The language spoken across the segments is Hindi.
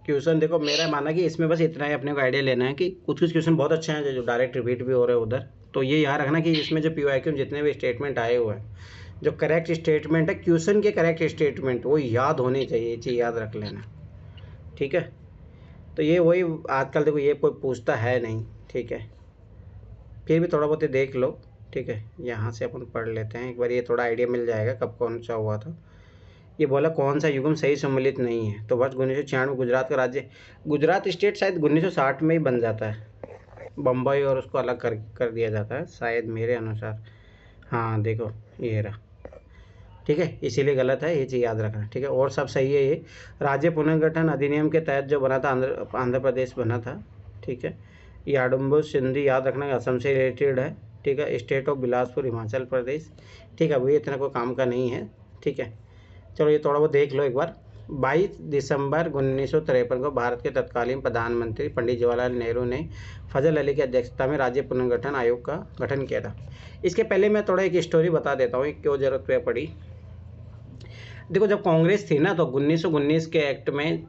क्वेश्चन देखो, मेरा मानना कि इसमें बस इतना ही अपने को आइडिया लेना है कि कुछ कुछ क्वेश्चन बहुत अच्छे हैं जो डायरेक्ट रिपीट भी हो रहे हैं उधर। तो ये याद रखना कि इसमें जो पीवाईक्यू जितने भी स्टेटमेंट आए हुए हैं, जो करेक्ट स्टेटमेंट है क्वेश्चन के करेक्ट स्टेटमेंट वो याद होने चाहिए, ये चीज़ याद रख लेना। ठीक है, तो ये वही आजकल देखो ये कोई पूछता है नहीं। ठीक है, फिर भी थोड़ा बहुत ये देख लो। ठीक है, यहाँ से अपन पढ़ लेते हैं एक बार, ये थोड़ा आइडिया मिल जाएगा कब कौन सा हुआ था। ये बोला कौन सा युग्म सही सम्मिलित नहीं है, तो वर्ष 1996 गुजरात का राज्य, गुजरात स्टेट शायद 1960 में ही बन जाता है, बम्बई और उसको अलग कर दिया जाता है शायद मेरे अनुसार। हाँ देखो ये रहा। ठीक है, इसीलिए गलत है, ये चीज़ याद रखना। ठीक है, और सब सही है। ये राज्य पुनर्गठन अधिनियम के तहत जो बना था, आंध्र प्रदेश बना था। ठीक है, ये आडम्बो सिंधी याद रखना, असम से रिलेटेड है। ठीक है, स्टेट ऑफ बिलासपुर हिमाचल प्रदेश। ठीक है, वही इतना कोई काम का नहीं है। ठीक है, चलो ये थोड़ा बहुत देख लो एक बार। 22 दिसंबर 1953 को भारत के तत्कालीन प्रधानमंत्री पंडित जवाहरलाल नेहरू ने फजल अली की अध्यक्षता में राज्य पुनर्गठन आयोग का गठन किया था। इसके पहले मैं थोड़ा एक स्टोरी बता देता हूँ, क्यों ज़रूरत पे पड़ी। देखो जब कांग्रेस थी ना, तो 1919 के एक्ट में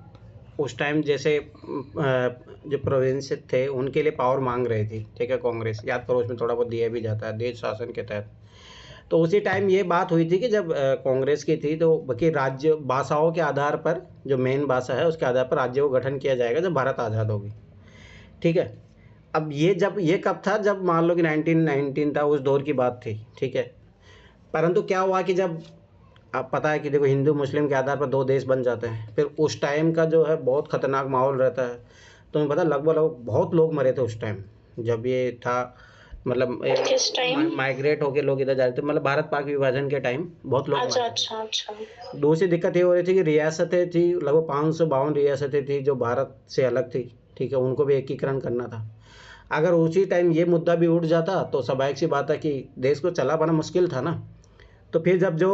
उस टाइम जैसे जो प्रोविंस थे उनके लिए पावर मांग रही थी। ठीक है, कांग्रेस, याद करो उसमें थोड़ा बहुत दिया भी जाता है देश शासन के तहत। तो उसी टाइम ये बात हुई थी कि जब कांग्रेस की थी, तो बाकी राज्य भाषाओं के आधार पर, जो मेन भाषा है उसके आधार पर राज्य को गठन किया जाएगा जब भारत आज़ाद होगी। ठीक है, अब ये कब था, जब मान लो कि 1919 था, उस दौर की बात थी। ठीक है, परंतु क्या हुआ कि जब आप पता है कि देखो हिंदू मुस्लिम के आधार पर दो देश बन जाते हैं, फिर उस टाइम का जो है बहुत खतरनाक माहौल रहता है। तुम्हें पता लगभग बहुत लोग मरे थे उस टाइम जब ये था, मतलब माइग्रेट होके लोग इधर जा रहे थे, मतलब भारत पाक विभाजन के टाइम बहुत लोग। अच्छा। दूसरी दिक्कत ये हो रही थी कि रियासतें थी, लगभग 552 रियासतें थी जो भारत से अलग थी। ठीक है, उनको भी एकीकरण करना था। अगर उसी टाइम ये मुद्दा भी उठ जाता तो स्वाभाविक सी बात है कि देश को चला पाना मुश्किल था ना। तो फिर जब जो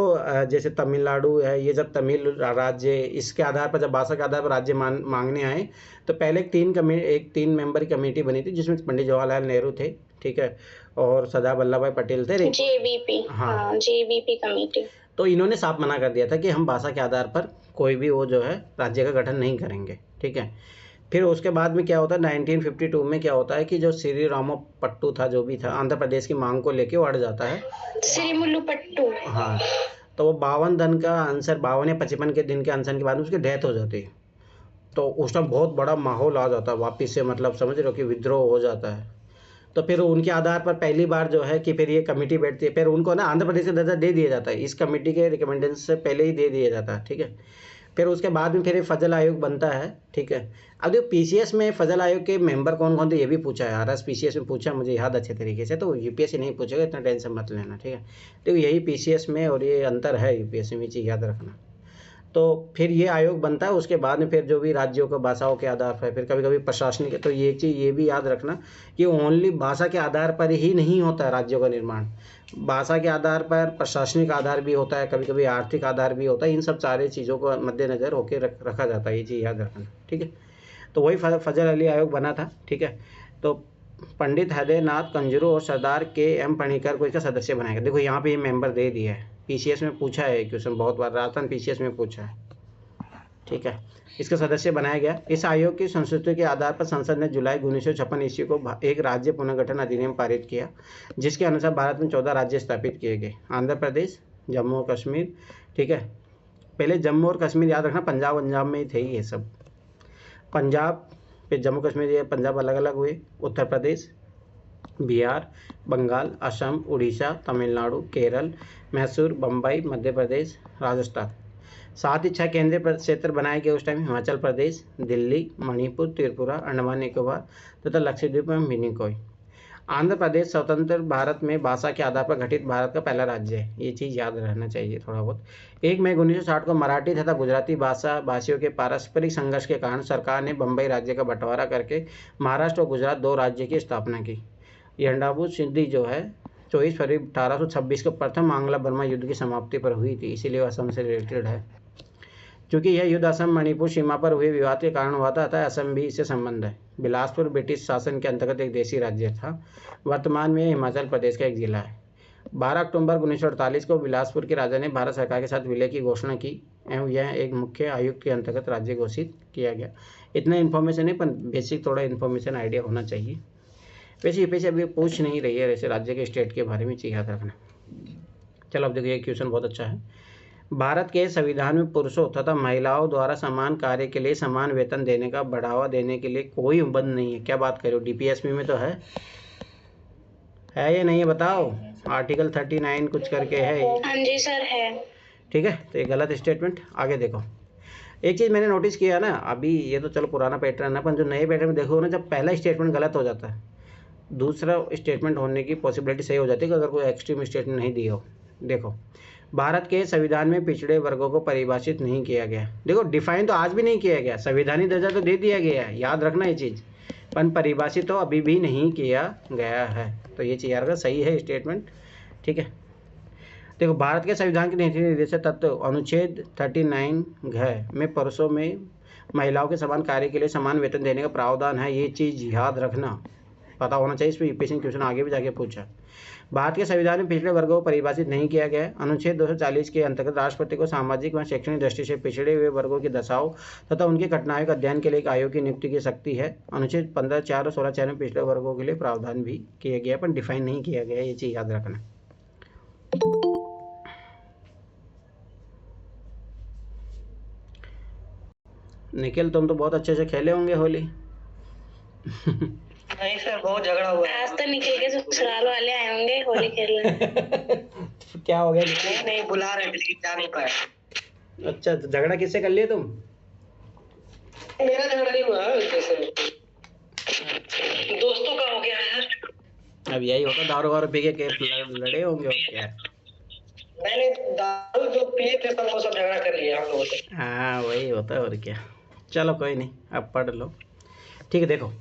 जैसे तमिलनाडु है, ये जब तमिल राज्य इसके आधार पर, जब भाषा के आधार पर राज्य मांगने आए, तो पहले एक 3 मेंबर की कमेटी बनी थी जिसमें पंडित जवाहरलाल नेहरू थे। ठीक है, और सरदार वल्लभ भाई पटेल थे, जेवीपी। हाँ, जेवीपी कमेटी। तो इन्होंने साफ मना कर दिया था कि हम भाषा के आधार पर कोई भी वो जो है राज्य का गठन नहीं करेंगे। ठीक है, फिर उसके बाद में क्या होता है, 1952 में क्या होता है कि जो श्री रामपट्टू था, जो भी था, आंध्र प्रदेश की मांग को लेके वो अड़ जाता है, श्रीमुल्लुपट्टू। हाँ, तो वो 52 दिन का आंसर, 52 या 55 के दिन के अनशन के बाद उसकी डेथ हो जाती है। तो उस टाइम बहुत बड़ा माहौल आ जाता है वापिस से, मतलब समझ रहे हो कि विद्रोह हो जाता है। तो फिर उनके आधार पर पहली बार जो है कि फिर ये कमेटी बैठती है, फिर उनको ना आंध्र प्रदेश का दर्जा दे दिया जाता है, इस कमेटी के रिकमेंडेशन से पहले ही दे दिया जाता है। ठीक है, फिर उसके बाद में फिर एक फजल आयोग बनता है। ठीक है, अब देखो पीसीएस में फजल आयोग के मेंबर कौन कौन थे ये भी पूछा है, आरएस पीसीएस में पूछा, मुझे याद अच्छे तरीके से, तो यूपीएससी नहीं पूछेगा, इतना टेंशन मत लेना। ठीक है, देखो यही पीसीएस में और ये अंतर है यूपीएससी में, चीज़ याद रखना। तो फिर ये आयोग बनता है, उसके बाद में फिर जो भी राज्यों को भाषाओं के आधार पर, फिर कभी कभी प्रशासनिक, तो ये एक चीज़ ये भी याद रखना कि ओनली भाषा के आधार पर ही नहीं होता है राज्यों का निर्माण, भाषा के आधार पर प्रशासनिक आधार भी होता है, कभी कभी आर्थिक आधार भी होता है। इन सब सारे चीज़ों को मद्देनज़र होकर रखा जाता है, ये चीज़ याद रखना। ठीक है, तो वही फजल अली आयोग बना था। ठीक है, तो पंडित हृदयनाथ कंजरू और सरदार के.एम. पणिकर को इसका सदस्य बनाया गया। देखो यहाँ पे ये मेंबर दे दिया है, पीसीएस में पूछा है क्वेश्चन बहुत बार, राजस्थान पीसीएस में पूछा है। ठीक है, इसका सदस्य बनाया गया। इस आयोग की संस्तुति के आधार पर संसद ने जुलाई 1956 ईस्वी को एक राज्य पुनर्गठन अधिनियम पारित किया, जिसके अनुसार भारत में 14 राज्य स्थापित किए गए, आंध्र प्रदेश, जम्मू और कश्मीर। ठीक है, पहले जम्मू और कश्मीर याद रखना, पंजाब में ही थे ये सब, पंजाब, फिर जम्मू कश्मीर, ये पंजाब अलग अलग हुए, उत्तर प्रदेश, बिहार, बंगाल, असम, उड़ीसा, तमिलनाडु, केरल, मैसूर, बम्बई, मध्य प्रदेश, राजस्थान। साथ ही 6 केंद्रीय क्षेत्र बनाए गए उस टाइम, हिमाचल प्रदेश, दिल्ली, मणिपुर, त्रिपुरा, अंडमान निकोबार तथा लक्षद्वीप में मिनिकॉय। आंध्र प्रदेश स्वतंत्र भारत में भाषा के आधार पर गठित भारत का पहला राज्य है, ये चीज़ याद रहना चाहिए थोड़ा बहुत। 1 मई 1960 को मराठी तथा गुजराती भाषियों के पारस्परिक संघर्ष के कारण सरकार ने बम्बई राज्य का बंटवारा करके महाराष्ट्र और गुजरात 2 राज्य की स्थापना की। यंडाबू सिंधी जो है 24 फरवरी 1826 को प्रथम आंग्ल बर्मा युद्ध की समाप्ति पर हुई थी, इसीलिए असम से रिलेटेड है। क्योंकि यह युद्ध असम मणिपुर सीमा पर हुए विवाद के कारण हुआ था, अतः असम भी इससे संबंध है। बिलासपुर ब्रिटिश शासन के अंतर्गत एक देशी राज्य था, वर्तमान में हिमाचल प्रदेश का एक जिला है। 12 अक्टूबर 1948 को बिलासपुर के राजा ने भारत सरकार के साथ विलय की घोषणा की। एवं यह एक मुख्य आयुक्त के अंतर्गत राज्य घोषित किया गया। इतना इन्फॉर्मेशन है, पर बेसिक थोड़ा इन्फॉर्मेशन आइडिया होना चाहिए। वैसे यूपीएससी अभी पूछ नहीं रही है वैसे राज्य के स्टेट के बारे में, चाहिए याद रखना। चलो अब देखिए, क्वेश्चन बहुत अच्छा है। भारत के संविधान में पुरुषों तथा महिलाओं द्वारा समान कार्य के लिए समान वेतन देने का बढ़ावा देने के लिए कोई उपबंध नहीं है। क्या बात करो, डीपीएसपी में तो है या नहीं है बताओ? आर्टिकल 39 कुछ करके है। हाँ जी सर है। ठीक है, तो ये गलत स्टेटमेंट। आगे देखो, एक चीज़ मैंने नोटिस किया ना, अभी ये तो चलो पुराना पैटर्न है, पर जो नए पैटर्न में देखो ना, जब पहला स्टेटमेंट गलत हो जाता है, दूसरा स्टेटमेंट होने की पॉसिबिलिटी सही हो जाती है, अगर कोई एक्सट्रीम स्टेटमेंट नहीं दिया हो। देखो, भारत के संविधान में पिछड़े वर्गों को परिभाषित नहीं किया गया। देखो, डिफाइन तो आज भी नहीं किया गया, संवैधानिक दर्जा तो दे दिया गया है, याद रखना ये चीज़, पर परिभाषित तो अभी भी नहीं किया गया है। तो ये चीज़ याद, सही है स्टेटमेंट। ठीक है, देखो, भारत के संविधान के नीति निर्देशक तत्व अनुच्छेद 39 घ में पुरुषों में महिलाओं के समान कार्य के लिए समान वेतन देने का प्रावधान है। ये चीज़ याद रखना, पता होना चाहिए। इस पर यूपीएससी क्वेश्चन आगे भी जाके पूछा। भारत के संविधान में पिछड़े वर्गों को परिभाषित नहीं किया गया है। अनुच्छेद 240 के अंतर्गत राष्ट्रपति को सामाजिक व शैक्षणिक दृष्टि से पिछड़े हुए वर्गों की दशाओं तथा उनकी कठिनाइयों का अध्ययन के लिए एक आयोग की नियुक्ति की शक्ति है। अनुच्छेद 15(4) और 16(4) में पिछड़े वर्गों के लिए प्रावधान भी किया गया, पर डिफाइन नहीं किया गया। ये चीज़ याद रखना। निखिल, तुम तो बहुत अच्छे से खेले होंगे होली। नहीं सर, बहुत झगड़ा हुआ। आज तो निकल के ससुराल वाले आए होंगे होली खेलने। क्या हो गया? नहीं बुला रहे, लेकिन जा नहीं पाए। अच्छा, तो झगड़ा किससे कर लिए तुम? मेरा झगड़ा नहीं हुआ जैसे, दोस्तों का हो गया है। अब यही होता, दारू वारू पी के लड़े होंगे और क्या। मैंने दारू जो पिए थे सब वो सब झगड़ा कर लिया हम लोगों से। हाँ, वही होता है और क्या। चलो कोई नहीं, अब पढ़ लो। ठीक है, देखो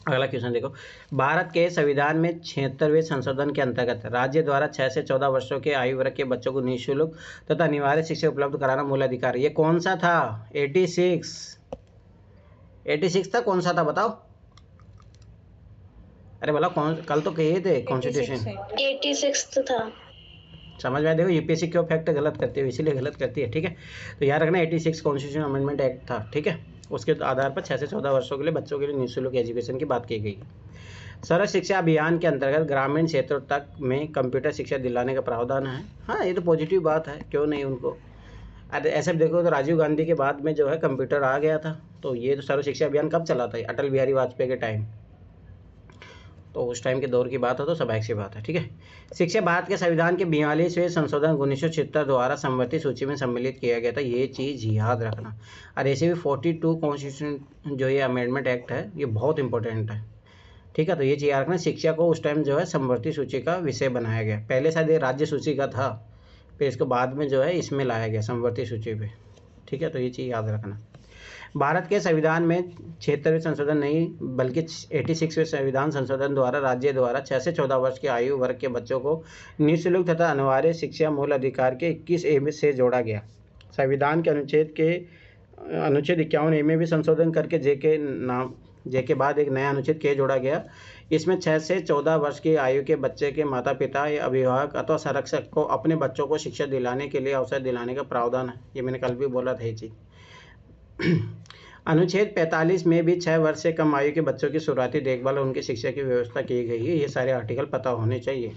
अगला क्वेश्चन देखो। भारत के संविधान में 76वें संशोधन के अंतर्गत राज्य द्वारा 6 से 14 वर्षों के आयु वर्ग के बच्चों को निःशुल्क तथा अनिवार्य शिक्षा उपलब्ध कराना मूल अधिकार। ये कौन सा था? 86 था, कौन सा था बताओ? अरे बोला कौन, कल तो कहे थे कॉन्स्टिट्यूशन 86 था। समझ में आया? देखो यूपीएससी क्यों फैक्ट गलत करती है, इसीलिए गलत करती है। ठीक है, तो याद रखना 86 कॉन्स्टिट्यूशन अमेंडमेंट एक्ट था। ठीक है, उसके आधार पर 6 से 14 वर्षों के लिए बच्चों के लिए निःशुल्क एजुकेशन की बात की गई है। सर्व शिक्षा अभियान के अंतर्गत ग्रामीण क्षेत्रों तक में कंप्यूटर शिक्षा दिलाने का प्रावधान है। हाँ, ये तो पॉजिटिव बात है, क्यों नहीं उनको। अरे ऐसे देखो तो राजीव गांधी के बाद में जो है कंप्यूटर आ गया था, तो ये तो सर्व शिक्षा अभियान कब चला था? अटल बिहारी वाजपेयी के टाइम, तो उस टाइम के दौर की बात हो तो स्वाभाविक सी बात है। ठीक है, शिक्षा भारत के संविधान के 42वें संशोधन 1976 द्वारा संवर्ती सूची में सम्मिलित किया गया था। ये चीज़ याद रखना। और ऐसे भी 42 कॉन्स्टिट्यूशन जो ये अमेंडमेंट एक्ट है, ये बहुत इंपॉर्टेंट है। ठीक है, तो ये चीज़ याद रखना। शिक्षा को उस टाइम जो है संवर्ती सूची का विषय बनाया गया। पहले शायद ये राज्य सूची का था, फिर इसको बाद में जो है इसमें लाया गया संवर्ती सूची पे। ठीक है, तो ये चीज़ याद रखना। भारत के संविधान में 76वें संशोधन नहीं बल्कि 86वें संविधान संशोधन द्वारा राज्य द्वारा 6 से 14 वर्ष के आयु वर्ग के बच्चों को निःशुल्क तथा अनिवार्य शिक्षा मूल अधिकार के 21A से जोड़ा गया। संविधान के अनुच्छेद 51A में भी संशोधन करके जे के बाद एक नया अनुच्छेद के जोड़ा गया। इसमें 6 से 14 वर्ष की आयु के बच्चे के माता पिता या अभिभावक अथवा संरक्षक को अपने बच्चों को शिक्षा दिलाने के लिए अवसर दिलाने का प्रावधान है। ये मैंने कल भी बोला था ये चीज़। अनुच्छेद 45 में भी 6 वर्ष से कम आयु के बच्चों की शुरुआती देखभाल और उनकी शिक्षा की व्यवस्था की गई है। ये सारे आर्टिकल पता होने चाहिए।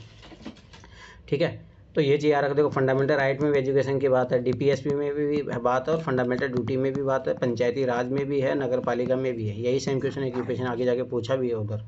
ठीक है, तो ये चीज़ याद रख। देखो, फंडामेंटल राइट में भी एजुकेशन की बात है, डीपीएसपी में भी बात है, और फंडामेंटल ड्यूटी में भी बात है, पंचायती राज में भी है, नगर पालिका में भी है। यही सेम क्वेश्चन एजुकेशन आगे जाके पूछा भी है उधर।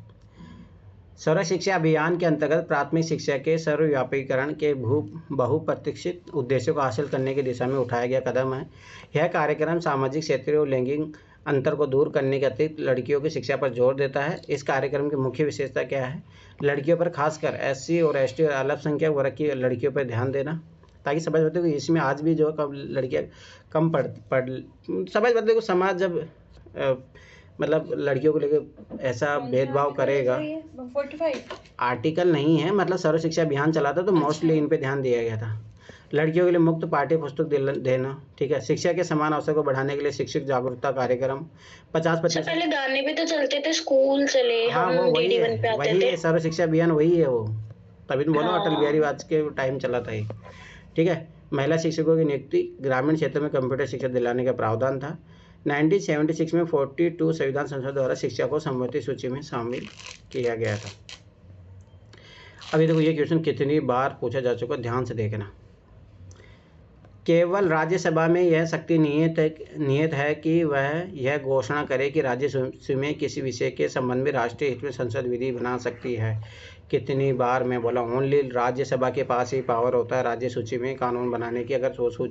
सर्व शिक्षा अभियान के अंतर्गत प्राथमिक शिक्षा के सर्वव्यापीकरण के बहुप्रतीक्षित उद्देश्यों को हासिल करने की दिशा में उठाया गया कदम है। यह कार्यक्रम सामाजिक क्षेत्रीय और लैंगिक अंतर को दूर करने के अतिरिक्त लड़कियों की शिक्षा पर जोर देता है। इस कार्यक्रम की मुख्य विशेषता क्या है? लड़कियों पर खासकर एससी और एसटी और अल्पसंख्यक वर्ग की लड़कियों पर ध्यान देना, ताकि समझ पाते हो कि इसमें आज भी जो कम लड़कियाँ कम पढ़ समझ पाते हो। समाज जब मतलब लड़कियों को लेकर ऐसा भेदभाव करेगा, 45 आर्टिकल नहीं है, मतलब सर्व शिक्षा अभियान चला था तो मोस्टली इन पे ध्यान दिया गया था। लड़कियों के लिए मुक्त पाठ्य पुस्तक देना। ठीक है, शिक्षा के समान अवसर को बढ़ाने के लिए शिक्षक जागरूकता कार्यक्रम 50-25। पहले गाने भी तो चलते थे, स्कूल चले। हाँ, वो वही है सर्व शिक्षा अभियान, वही है वो। तभी तो बोलो अटल बिहारी वाजपेयी के टाइम चला था ये। ठीक है, महिला शिक्षकों की नियुक्ति, ग्रामीण क्षेत्र में कंप्यूटर शिक्षा दिलाने का प्रावधान था। 1976 में 42 संविधान संसद द्वारा शिक्षा को संबंधित सूची में शामिल किया गया था। अभी देखो ये क्वेश्चन कितनी बार पूछा जा चुका, ध्यान से देखना। केवल राज्यसभा में यह शक्ति निहित है कि वह यह घोषणा करे कि राज्य सूची में किसी विषय के संबंध में राष्ट्रीय हित में संसद विधि बना सकती है। कितनी बार मैं बोला, ओनली राज्यसभा के पास ही पावर होता है राज्य सूची में कानून बनाने की। अगर वो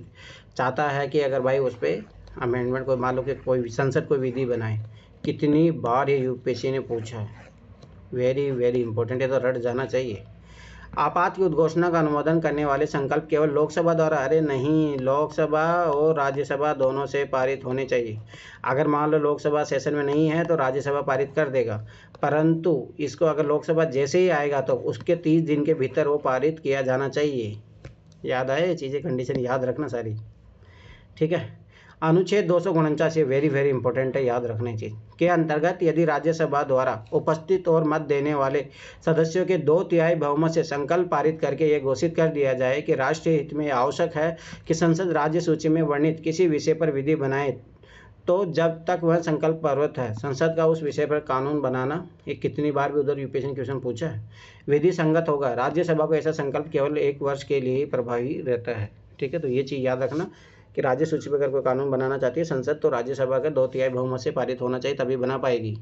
चाहता है कि अगर भाई उस पर अमेंडमेंट को मान लो कि कोई संसद कोई विधि बनाए, कितनी बार ये यूपीएससी ने पूछा है। वेरी वेरी इंपॉर्टेंट है, तो रट जाना चाहिए। आपात की उद्घोषणा का अनुमोदन करने वाले संकल्प केवल लोकसभा द्वारा, अरे नहीं, लोकसभा और राज्यसभा दोनों से पारित होने चाहिए। अगर मान लो लोकसभा सेशन में नहीं है तो राज्यसभा पारित कर देगा, परंतु इसको अगर लोकसभा जैसे ही आएगा तो उसके 30 दिन के भीतर वो पारित किया जाना चाहिए। याद आए ये चीज़ें, कंडीशन याद रखना सारी, ठीक है। अनुच्छेद 249 वेरी वेरी इंपॉर्टेंट है, याद रखने चीज के अंतर्गत यदि राज्यसभा द्वारा उपस्थित और मत देने वाले सदस्यों के 2/3 बहुमत से संकल्प पारित करके यह घोषित कर दिया जाए कि राष्ट्रीय हित में आवश्यक है कि संसद राज्य सूची में वर्णित किसी विषय पर विधि बनाए, तो जब तक वह संकल्प पर्वत है संसद का उस विषय पर कानून बनाना। ये कितनी बार भी उधर यूपीएससी क्वेश्चन पूछा है। विधि संगत होगा, राज्यसभा को ऐसा संकल्प केवल 1 वर्ष के लिए ही प्रभावी रहता है, ठीक है। तो ये चीज़ याद रखना कि राज्य सूची पर अगर कोई कानून बनाना चाहती है संसद, तो राज्यसभा का 2/3 बहुमत से पारित होना चाहिए, तभी बना पाएगी,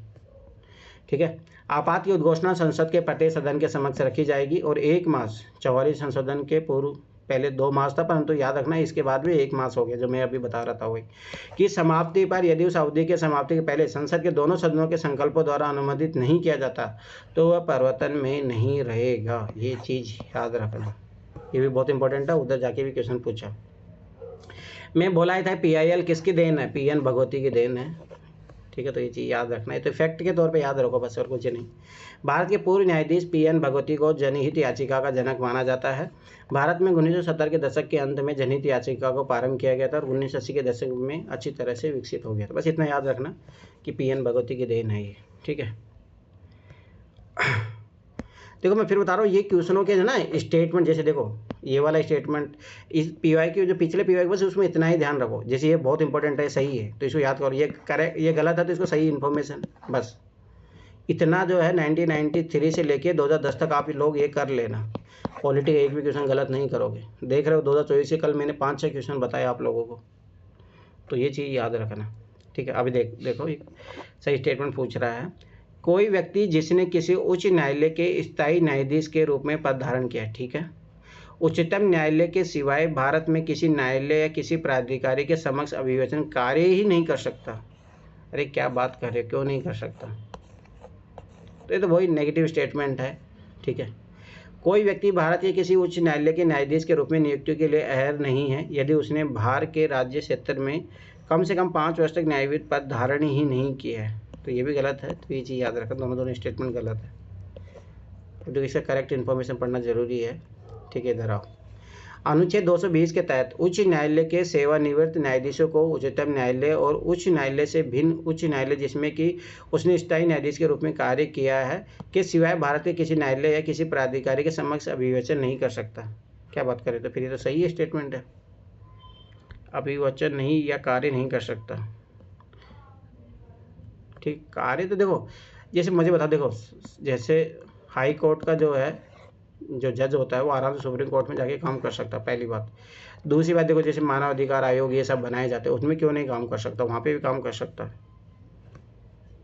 ठीक है। आपात की उद्घोषणा संसद के प्रत्येक सदन के समक्ष रखी जाएगी और 1 मास 44 संशोधन के पूर्व, पहले 2 मास था, परंतु याद रखना इसके बाद भी 1 मास हो गया, जो मैं अभी बता रहा था वही, कि समाप्ति पर यदि उस अवधि के समाप्ति के पहले संसद के दोनों सदनों के संकल्पों द्वारा अनुमोदित नहीं किया जाता तो वह प्रवर्तन में नहीं रहेगा। ये चीज़ याद रखना, ये भी बहुत इंपॉर्टेंट है, उधर जाके भी क्वेश्चन पूछा। मैं बोला था PIL किसकी देन है, PN भगवती की देन है, ठीक है। तो ये चीज़ याद रखना है, तो फैक्ट के तौर पे याद रखो बस, और कुछ नहीं। भारत के पूर्व न्यायाधीश PN भगवती को जनहित याचिका का जनक माना जाता है। भारत में 1970 के दशक के अंत में जनहित याचिका को प्रारंभ किया गया था और 1980 के दशक में अच्छी तरह से विकसित हो गया था। बस इतना याद रखना कि PN भगवती की देन है ये, ठीक है। देखो मैं फिर बता रहा हूँ, ये क्वेश्चनों के ना स्टेटमेंट, जैसे देखो ये वाला स्टेटमेंट, इस PYQ जो पिछले PYQ बस उसमें इतना ही ध्यान रखो, जैसे ये बहुत इंपॉर्टेंट है, सही है तो इसको याद करो, ये करेक्ट, ये गलत है तो इसको सही इन्फॉर्मेशन, बस इतना जो है 1993 से लेके 2010 तक आप लोग ये कर लेना। पॉलिटी का एक भी क्वेश्चन गलत नहीं करोगे। देख रहे हो 2024 से कल मैंने 5-6 क्वेश्चन बताए आप लोगों को, तो ये चीज़ याद रखना, ठीक है। अभी देखो एक सही स्टेटमेंट पूछ रहा है, कोई व्यक्ति जिसने किसी उच्च न्यायालय के स्थायी न्यायाधीश के रूप में पद धारण किया, ठीक है, उच्चतम न्यायालय के सिवाय भारत में किसी न्यायालय या किसी प्राधिकारी के समक्ष अभिवचन कार्य ही नहीं कर सकता। अरे क्या बात कर रहे हो, क्यों नहीं कर सकता? तो ये तो वही नेगेटिव स्टेटमेंट है, ठीक है। कोई व्यक्ति भारत के किसी उच्च न्यायालय के न्यायाधीश के रूप में नियुक्ति के लिए अहल नहीं है यदि उसने बाहर के राज्य क्षेत्र में कम से कम 5 वर्ष तक न्यायविद पद धारण ही नहीं किया है, तो ये भी गलत है। तो ये चीज़ याद रखना, दोनों स्टेटमेंट गलत है, तो इसका करेक्ट इन्फॉर्मेशन पढ़ना जरूरी है, ठीक है। इधर आओ, अनुच्छेद 220 के तहत उच्च न्यायालय के सेवानिवृत्त न्यायाधीशों को उच्चतम न्यायालय और उच्च न्यायालय से भिन्न उच्च न्यायालय जिसमें कि उसने स्थायी न्यायाधीश के रूप में कार्य किया है के सिवाय भारत के किसी न्यायालय या किसी प्राधिकारी के समक्ष अभिवचन नहीं कर सकता। क्या बात करें, तो फिर ये तो सही है स्टेटमेंट है, अभिवचन नहीं या कार्य नहीं कर सकता, ठीक। कार्य तो देखो जैसे मुझे बता, देखो जैसे हाई कोर्ट का जो है जो जज होता है वो आराम से सुप्रीम कोर्ट में जाके काम कर सकता है, पहली बात। दूसरी बात देखो, जैसे मानव अधिकार आयोग ये सब बनाए जाते हैं, उसमें क्यों नहीं काम कर सकता, वहाँ पे भी काम कर सकता है।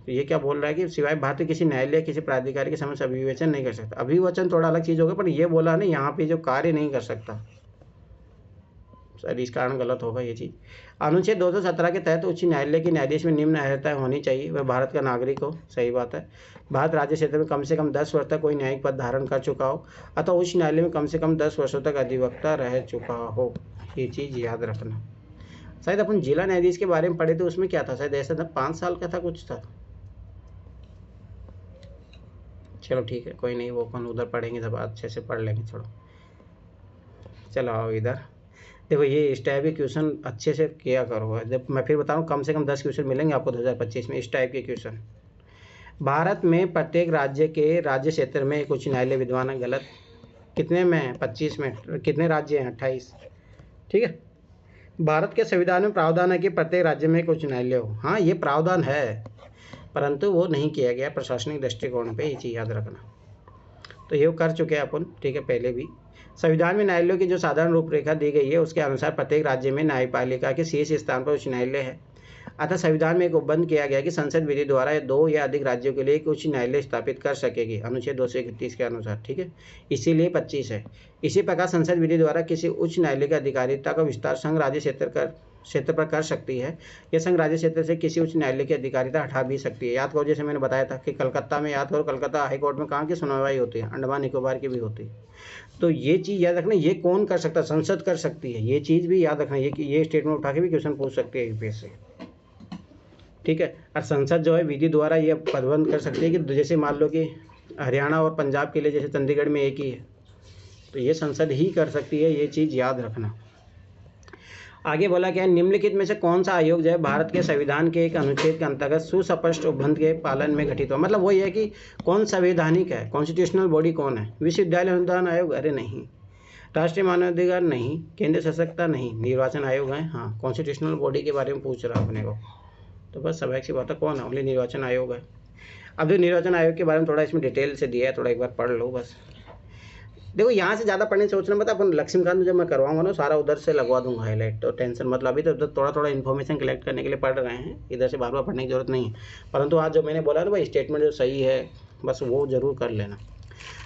तो ये क्या बोल रहा है कि सिवाय भारतीय किसी न्यायालय किसी प्राधिकारी के समक्ष अभिवचन नहीं कर सकता। अभिवचन थोड़ा अलग चीज़ होगा, पर ये बोला ना यहाँ पे जो कार्य नहीं कर सकता, सर इस कारण गलत होगा ये चीज़। अनुच्छेद 217 के तहत उच्च न्यायालय के न्यायाधीश में निम्न अर्हताएं होनी चाहिए, वह भारत का नागरिक हो, सही बात है। भारत राज्य क्षेत्र में कम से कम 10 वर्ष तक कोई न्यायिक पद धारण कर चुका हो अथवा उच्च न्यायालय में कम से कम 10 वर्षों तक अधिवक्ता रह चुका हो, ये चीज़ याद रखना। शायद अपन जिला न्यायाधीश के बारे में पढ़े थे, उसमें क्या था, शायद ऐसा था 5 साल का था, कुछ था। चलो ठीक है, कोई नहीं, वो अपन उधर पढ़ेंगे जब अच्छे से पढ़ लेंगे। छोड़ो, चलो आओ इधर देखो, ये इस टाइप के क्वेश्चन अच्छे से किया करो। जब मैं फिर बताऊँ, कम से कम 10 क्वेश्चन मिलेंगे आपको 2025 में इस टाइप के क्वेश्चन। भारत में प्रत्येक राज्य के राज्य क्षेत्र में एक उच्च न्यायालय विद्यमान है, गलत। कितने में? 25 में। कितने राज्य हैं? 28। ठीक है। भारत के संविधान में प्रावधान है कि प्रत्येक राज्य में एक उच्च न्यायालय हो। हाँ, ये प्रावधान है, परंतु वो नहीं किया गया प्रशासनिक दृष्टिकोण पे, ये चीज़ याद रखना। तो ये कर चुके हैं अपन, ठीक है, पहले भी। संविधान में न्यायालयों की जो साधारण रूपरेखा दी गई है उसके अनुसार प्रत्येक राज्य में न्यायपालिका के शीर्ष स्थान पर उच्च न्यायालय है। अतः संविधान में एक उपबंध किया गया कि संसद विधि द्वारा 2 या अधिक राज्यों के लिए एक उच्च न्यायालय स्थापित कर सकेगी, अनुच्छेद 231 के अनुसार, ठीक है। इसीलिए 25 है। इसी प्रकार संसद विधि द्वारा किसी उच्च न्यायालय की अधिकारिता का विस्तार संघ राज्य क्षेत्र पर कर सकती है। यह संघ राज्य क्षेत्र से किसी उच्च न्यायालय की अधिकारिता हटा भी सकती है। याद करो, जैसे मैंने बताया था कि कलकत्ता में, याद करो, कलकत्ता हाई कोर्ट में कहाँ की सुनवाई होती है, अंडमान निकोबार की भी होती है। तो ये चीज़ याद रखना, ये कौन कर सकता है, संसद कर सकती है। ये चीज़ भी याद रखना, ये स्टेटमेंट उठा के भी क्वेश्चन पूछ सकते हैं यूपीएससी से, ठीक है। और संसद जो है विधि द्वारा ये प्रबंध कर सकती है कि जैसे मान लो कि हरियाणा और पंजाब के लिए जैसे चंडीगढ़ में एक ही है, तो ये संसद ही कर सकती है, ये चीज़ याद रखना। आगे बोला क्या है, निम्नलिखित में से कौन सा आयोग जो है भारत के संविधान के एक अनुच्छेद के अंतर्गत सुस्पष्ट उपबंध के पालन में गठित हुआ। मतलब वही है कि कौन संवैधानिक है, कॉन्स्टिट्यूशनल बॉडी कौन है। विश्वविद्यालय अनुदान आयोग, अरे नहीं। राष्ट्रीय मानवाधिकार नहीं। केंद्रीय सशक्तता नहीं। निर्वाचन आयोग है, हाँ। कॉन्स्टिट्यूशनल बॉडी के बारे में पूछ रहा अपने को, तो बस स्वाभाविक सी बात है, कौन है, ओनली निर्वाचन आयोग है। अब जो निर्वाचन आयोग के बारे में थोड़ा इसमें डिटेल से दिया है, थोड़ा एक बार पढ़ लो बस। देखो यहाँ से ज़्यादा पढ़ने सोचना पता, अपन लक्ष्मीकांत जब मैं करवाऊंगा ना सारा उधर से लगवा दूंगा हाईलाइट, तो टेंशन मतलब। अभी तो थोड़ा थोड़ा इन्फॉर्मेशन कलेक्ट करने के लिए पढ़ रहे हैं, इधर से बार बार पढ़ने की जरूरत नहीं है। परंतु आज जो मैंने बोला ना भाई, स्टेटमेंट जो सही है बस वो जरूर कर लेना।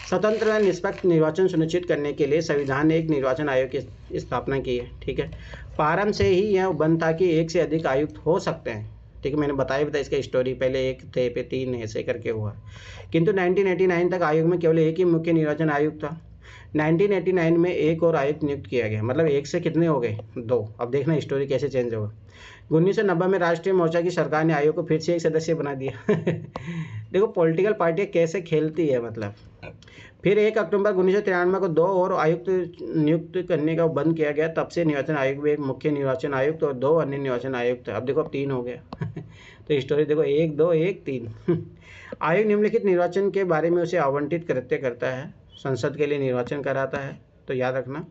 स्वतंत्र व निष्पक्ष निर्वाचन सुनिश्चित करने के लिए संविधान ने एक निर्वाचन आयोग की स्थापना की है, ठीक है। प्रारंभ से ही यह उपबंध था कि 1 से अधिक आयुक्त हो सकते हैं, ठीक है। मैंने बताया भी था इसका स्टोरी, पहले 1 थे, पे 3 ऐसे करके हुआ। किंतु 1989 तक आयोग में केवल एक ही मुख्य निर्वाचन आयुक्त था। 1989 में एक और आयुक्त नियुक्त किया गया, मतलब 1 से कितने हो गए, 2। अब देखना स्टोरी कैसे चेंज होगा। 1990 में राष्ट्रीय मोर्चा की सरकार ने आयोग को फिर से एक सदस्य बना दिया। देखो पॉलिटिकल पार्टियाँ कैसे खेलती है मतलब। फिर 1 अक्टूबर 1993 को 2 और आयुक्त नियुक्त करने का बंद किया गया। तब से निर्वाचन आयोग में एक मुख्य निर्वाचन आयुक्त और 2 अन्य निर्वाचन आयुक्त। अब देखो अब 3 हो गया। तो स्टोरी देखो, 1 2 1 3। आयोग निम्नलिखित निर्वाचन के बारे में उसे आवंटित कृत्य करता है। संसद के लिए निर्वाचन कराता है, तो याद रखना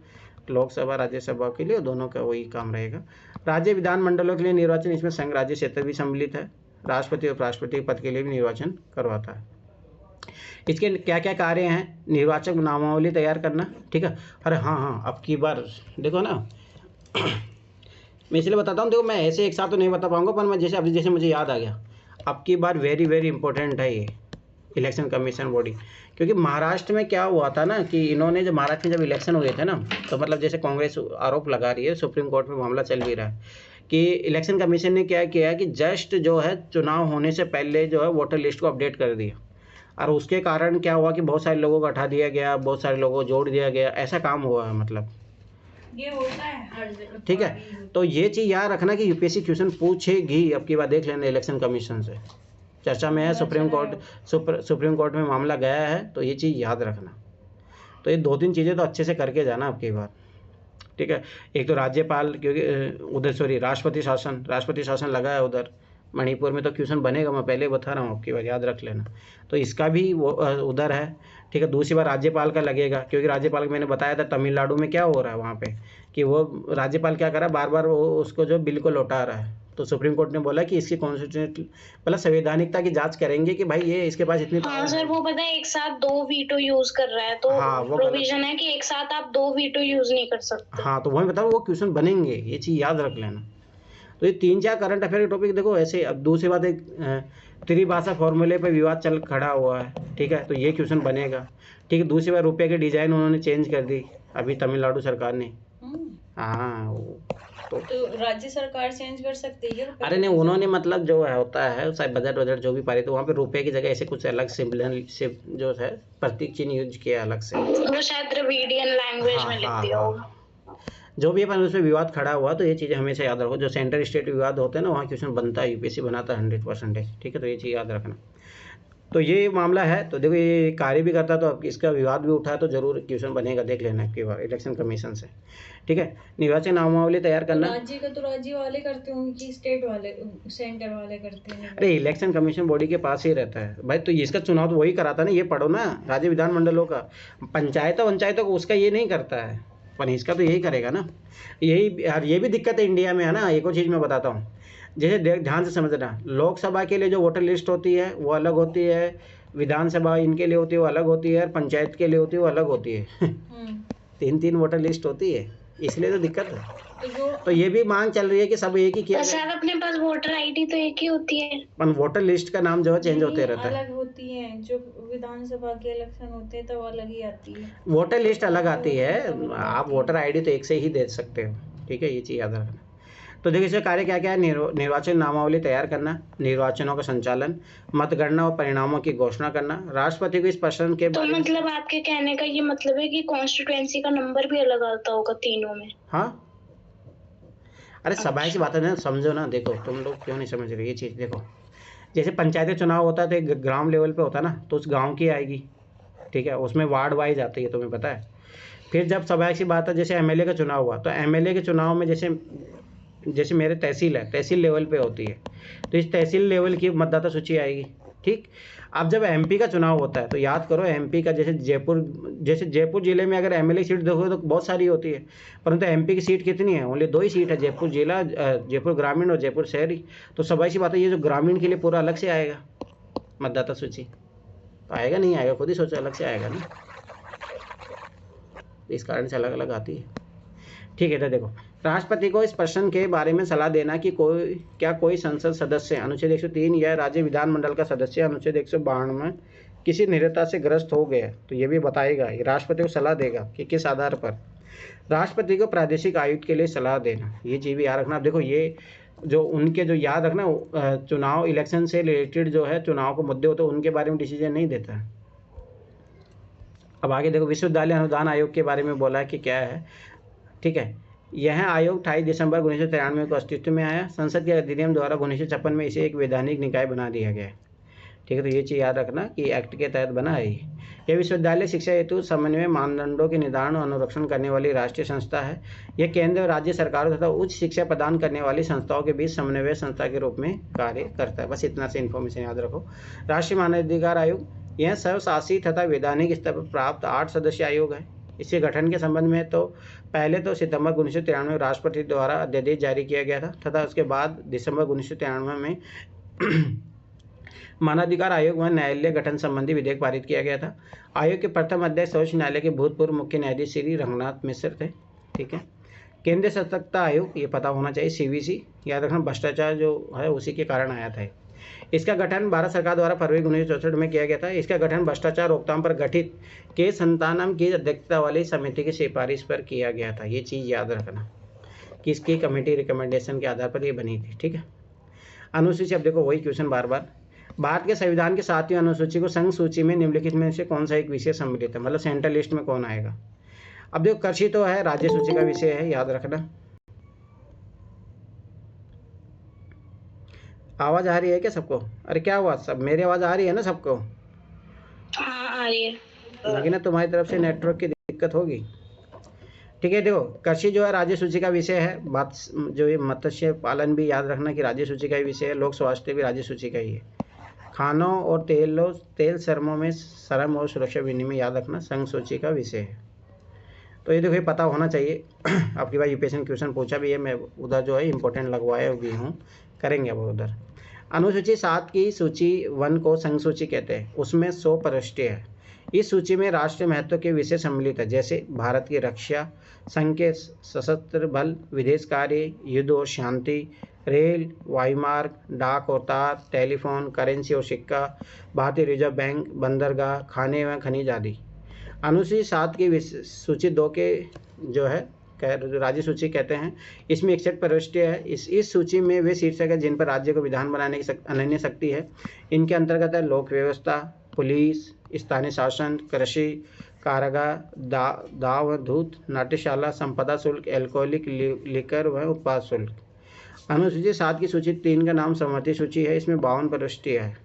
लोकसभा राज्यसभा के लिए दोनों का वही काम रहेगा। राज्य विधानमंडलों के लिए निर्वाचन, इसमें संघ राज्य क्षेत्र भी सम्मिलित है। राष्ट्रपति और उपराष्ट्रपति पद के लिए भी निर्वाचन करवाता है। इसके क्या क्या कार्य हैं, निर्वाचक नामावली तैयार करना, ठीक है। अरे हाँ, अब की बार देखो ना, मैं इसलिए बताता हूँ, देखो मैं ऐसे एक साथ तो नहीं बता पाऊंगा, पर मैं जैसे अभी जैसे मुझे याद आ गया, अब की बार वेरी वेरी इंपॉर्टेंट है ये इलेक्शन कमीशन बॉडी। क्योंकि महाराष्ट्र में क्या हुआ था ना कि इन्होंने जब महाराष्ट्र में जब इलेक्शन हुए थे ना, तो मतलब जैसे कांग्रेस आरोप लगा रही है, सुप्रीम कोर्ट में मामला चल भी रहा है कि इलेक्शन कमीशन ने क्या किया कि जस्ट जो है चुनाव होने से पहले जो है वोटर लिस्ट को अपडेट कर दिया, और उसके कारण क्या हुआ कि बहुत सारे लोगों को हटा दिया गया, बहुत सारे लोगों को जोड़ दिया गया, ऐसा काम हुआ है मतलब। ये होता है हर जगह, ठीक है। तो ये चीज़ याद रखना कि यूपीएससी क्वेश्चन पूछेगी। अब की बात देख लेना, इलेक्शन कमीशन से चर्चा में है, सुप्रीम कोर्ट में मामला गया है, तो ये चीज़ याद रखना। तो ये 2-3 चीज़ें तो अच्छे से करके जाना अब की बार, ठीक है। एक तो राज्यपाल, क्योंकि उधर राष्ट्रपति शासन लगा है उधर मणिपुर में, तो क्वेश्चन बनेगा, मैं पहले बता रहा हूँ, आपकी बार याद रख लेना। तो इसका भी वो उधर है, ठीक है। दूसरी बार राज्यपाल का लगेगा, क्योंकि राज्यपाल मैंने बताया था तमिलनाडु में क्या हो रहा है वहाँ पे कि वो राज्यपाल क्या कर रहा है, बार बार वो उसको जो बिल को लौटा रहा है। तो सुप्रीम कोर्ट ने बोला कि इसकी कॉन्स्टिट्यूशनल मतलब संवैधानिकता की जांच करेंगे कि भाई ये इसके पास इतनी हाँ सर, वो पता है एक साथ 2 वीटो यूज कर रहा है, तो हाँ, वो प्रोविजन है कि एक साथ आप 2 वीटो यूज नहीं कर सकते। हाँ, तो वही बताओ, वो क्वेश्चन बनेंगे, ये चीज़ याद रख लेना। तो ये 3-4 करंट अफेयर के टॉपिक देखो ऐसे। अब दूसरी बात, एक त्रिभाषा फॉर्मूले पर विवाद चल खड़ा हुआ है, ठीक है, तो ये क्वेश्चन बनेगा, ठीक है। दूसरी बार रुपये की डिजाइन उन्होंने चेंज कर दी अभी तमिलनाडु सरकार ने। हाँ, तो राज्य सरकार चेंज कर सकती है। अरे नहीं, उन्होंने मतलब जो है होता है शायद बजट जो भी पारित, तो वहाँ पे रुपये की जगह ऐसे कुछ अलग सिंबल से जो है प्रतीक चिन्ह यूज किया अलग से, वो शायद द्रविडियन लैंग्वेज में लिख दिया होगा। जो भी अपन उसमें विवाद खड़ा हुआ, तो ये चीज़ें हमेशा याद रखो। जो सेंटर स्टेट विवाद होते हैं ना, वहाँ क्वेश्चन बनता है, यूपीएससी बनाता है 100%, ठीक है। तो ये चीज़ याद रखना। तो ये मामला है, तो देखो ये कार्य भी करता है, तो अब इसका विवाद भी उठा है, तो जरूर क्वेश्चन बनेगा, देख लेना आपकी बार इलेक्शन कमीशन से, ठीक है। निर्वाचन नामावली तैयार करना, राज्य का तो राज्य वाले करते होंगे कि स्टेट वाले, सेंटर वाले करते हैं। अरे इलेक्शन कमीशन बॉडी के पास ही रहता है भाई, तो इसका चुनाव तो वही कराता है ना। ये पढ़ो ना, राज्य विधानमंडलों का, पंचायतों को उसका ये नहीं करता है, पर इसका तो यही करेगा ना। यही यार, ये भी दिक्कत है इंडिया में है ना। एक और चीज़ मैं बताता हूँ, जैसे ध्यान से समझना, लोकसभा के लिए जो वोटर लिस्ट होती है वो अलग होती है, विधानसभा इनके लिए होती है वो अलग होती है, और पंचायत के लिए होती है वो अलग होती है। तीन तीन वोटर लिस्ट होती है, इसलिए तो दिक्कत है। तो ये भी मांग चल रही है कि सब एक ही किया जाए। अपने पास वोटर आईडी तो एक ही होती है, पर वोटर लिस्ट का नाम जो है चेंज होते रहता है। अलग होती है, जो विधानसभा के इलेक्शन होते हैं तब अलग ही आती है, वोटर लिस्ट अलग आती है, आप वोटर आईडी तो एक से ही दे सकते हो, ठीक है, ये चीज़ याद रखना। तो देखिए इसका कार्य क्या क्या है, निर्वाचन नामावली तैयार करना, निर्वाचनों का संचालन, मतगणना और परिणामों की घोषणा करना, राष्ट्रपति को इस प्रश्न के तो मतलब आपके कहने का ये मतलब है कि कॉन्स्टिट्यूएंसी का नंबर भी अलग आता होगा तीनों में? हाँ, अरे सभा की बात है ना, समझो ना। देखो तुम लोग क्यों नहीं समझ रहे ये चीज़। देखो जैसे पंचायती चुनाव होता है तो एक ग्राम लेवल पे होता है ना, तो उस गांव की आएगी, ठीक है, उसमें वार्ड वाइज आती है, तुम्हें पता है। फिर जब सभा की बात है, जैसे एमएलए का चुनाव हुआ, तो एमएलए के चुनाव में जैसे मेरे तहसील है, तहसील लेवल पे होती है, तो इस तहसील लेवल की मतदाता सूची आएगी, ठीक। अब जब एमपी का चुनाव होता है तो याद करो, एमपी का जैसे जयपुर जिले में अगर एमएलए सीट देखो तो बहुत सारी होती है, परंतु एमपी की सीट कितनी है, ओनली 2 ही सीट है, जयपुर जिला, जयपुर ग्रामीण और जयपुर शहरी। तो सभा सी बात है, ये जो ग्रामीण के लिए पूरा अलग से आएगा मतदाता सूची, तो आएगा नहीं आएगा, खुद ही सोचो, अलग से आएगा ना, इस कारण से अलग अलग आती है, ठीक है। तो देखो, राष्ट्रपति को इस प्रश्न के बारे में सलाह देना कि कोई संसद सदस्य अनुच्छेद 103 या राज्य विधानमंडल का सदस्य अनुच्छेद 152 में किसी निर्धनता से ग्रस्त हो गया, तो ये भी बताएगा, ये राष्ट्रपति को सलाह देगा कि किस आधार पर। राष्ट्रपति को प्रादेशिक आयुक्त के लिए सलाह देना, ये चीज़ भी याद रखना। अब देखो ये जो उनके जो याद रखना, चुनाव इलेक्शन से रिलेटेड जो है चुनाव के मुद्दे होते हैं उनके बारे में डिसीजन नहीं देता है। अब आगे देखो, विश्वविद्यालय अनुदान आयोग के बारे में बोला है कि क्या है, ठीक है। यह आयोग 28 दिसंबर 1993 को अस्तित्व में आया। संसद के अधिनियम द्वारा 1956 में इसे एक वैधानिक निकाय बना दिया गया, ठीक है। तो ये चीज़ याद रखना कि एक्ट के तहत बना है। यह विश्वविद्यालय शिक्षा हेतु समन्वय मानदंडों के निर्धारण और अनुरक्षण करने वाली राष्ट्रीय संस्था है। यह केंद्र और राज्य सरकारों तथा उच्च शिक्षा प्रदान करने वाली संस्थाओं के बीच समन्वय संस्था के रूप में कार्य करता है। बस इतना से इन्फॉर्मेशन याद रखो। राष्ट्रीय मानवाधिकार आयोग, यह स्वशासित तथा वैधानिक स्तर पर प्राप्त 8 सदस्यीय आयोग है। इसके गठन के संबंध में तो पहले तो सितंबर 1993 राष्ट्रपति द्वारा अध्यादेश जारी किया गया था, तथा उसके बाद दिसंबर 1993 में मानवाधिकार आयोग व न्यायालय गठन संबंधी विधेयक पारित किया गया था। आयोग के प्रथम अध्यक्ष सर्वोच्च न्यायालय के भूतपूर्व मुख्य न्यायाधीश श्री रंगनाथ मिश्र थे, ठीक है। केंद्रीय सतर्कता आयोग, ये पता होना चाहिए, सीवीसी, याद रखना, भ्रष्टाचार जो है उसी के कारण आया था। इसका गठन भारत सरकार द्वारा फरवरी 1964 में किया गया था। इसका गठन भ्रष्टाचार रोकथाम पर गठित के संतानम की अध्यक्षता वाली समिति की सिफारिश पर किया गया था। ये चीज़ याद रखना कि इसकी कमेटी रिकमेंडेशन के आधार पर ये बनी थी, ठीक है। अनुसूची, अब देखो वही क्वेश्चन बार बार, भारत के संविधान की 7वीं अनुसूची को संघ सूची में निम्नलिखित में से कौन सा एक विषय सम्मिलित है, मतलब सेंट्रल लिस्ट में कौन आएगा। अब देखो कृषि तो है, राज्य सूची का विषय है, याद रखना। आवाज आ रही है क्या सबको? अरे क्या हुआ, सब मेरी आवाज आ रही है ना सबको? हाँ आ रही है। लेकिन ना तुम्हारी तरफ से नेटवर्क की दिक्कत होगी, ठीक है। देखो कृषि जो है राज्य सूची का विषय है, बात जो ये मत्स्य पालन भी याद रखना कि राज्य सूची का ही विषय है, लोक स्वास्थ्य भी राज्य सूची का ही है। खानों और तेल श्रमों में श्रम और सुरक्षा विनिमय याद रखना संघ सूची का विषय है। तो ये देखो ये पता होना चाहिए। आपकी बार यूपीएससी क्वेश्चन पूछा भी है, मैं उधर जो है इंपॉर्टेंट लगवाया भी हूँ, करेंगे अब उधर। अनुसूची 7 की सूची 1 को संघ सूची कहते हैं, उसमें 100 प्रविष्टियाँ है। इस सूची में राष्ट्रीय महत्व के विषय सम्मिलित है, जैसे भारत की रक्षा, संघ के सशस्त्र बल, विदेश कार्य, युद्ध और शांति, रेल, वायुमार्ग, डाक और तार, टेलीफोन, करेंसी और सिक्का, भारतीय रिजर्व बैंक, बंदरगाह, खाने व खनिज आदि। अनुसूची 7 की सूची 2 के जो है राज्य सूची कहते हैं, इसमें 61 प्रविष्टियाँ है। इस सूची में वे शीर्षक है जिन पर राज्य को विधान बनाने की अनन्य शक्ति है। इनके अंतर्गत है लोक व्यवस्था, पुलिस, स्थानीय शासन, कृषि, कारागार, दावधूत, नाट्यशाला, संपदा शुल्क, एल्कोहलिक लिकर व उत्पाद शुल्क। अनुसूची 7 की सूची 3 का नाम समवर्ती सूची है, इसमें 52 प्रविष्टियाँ है।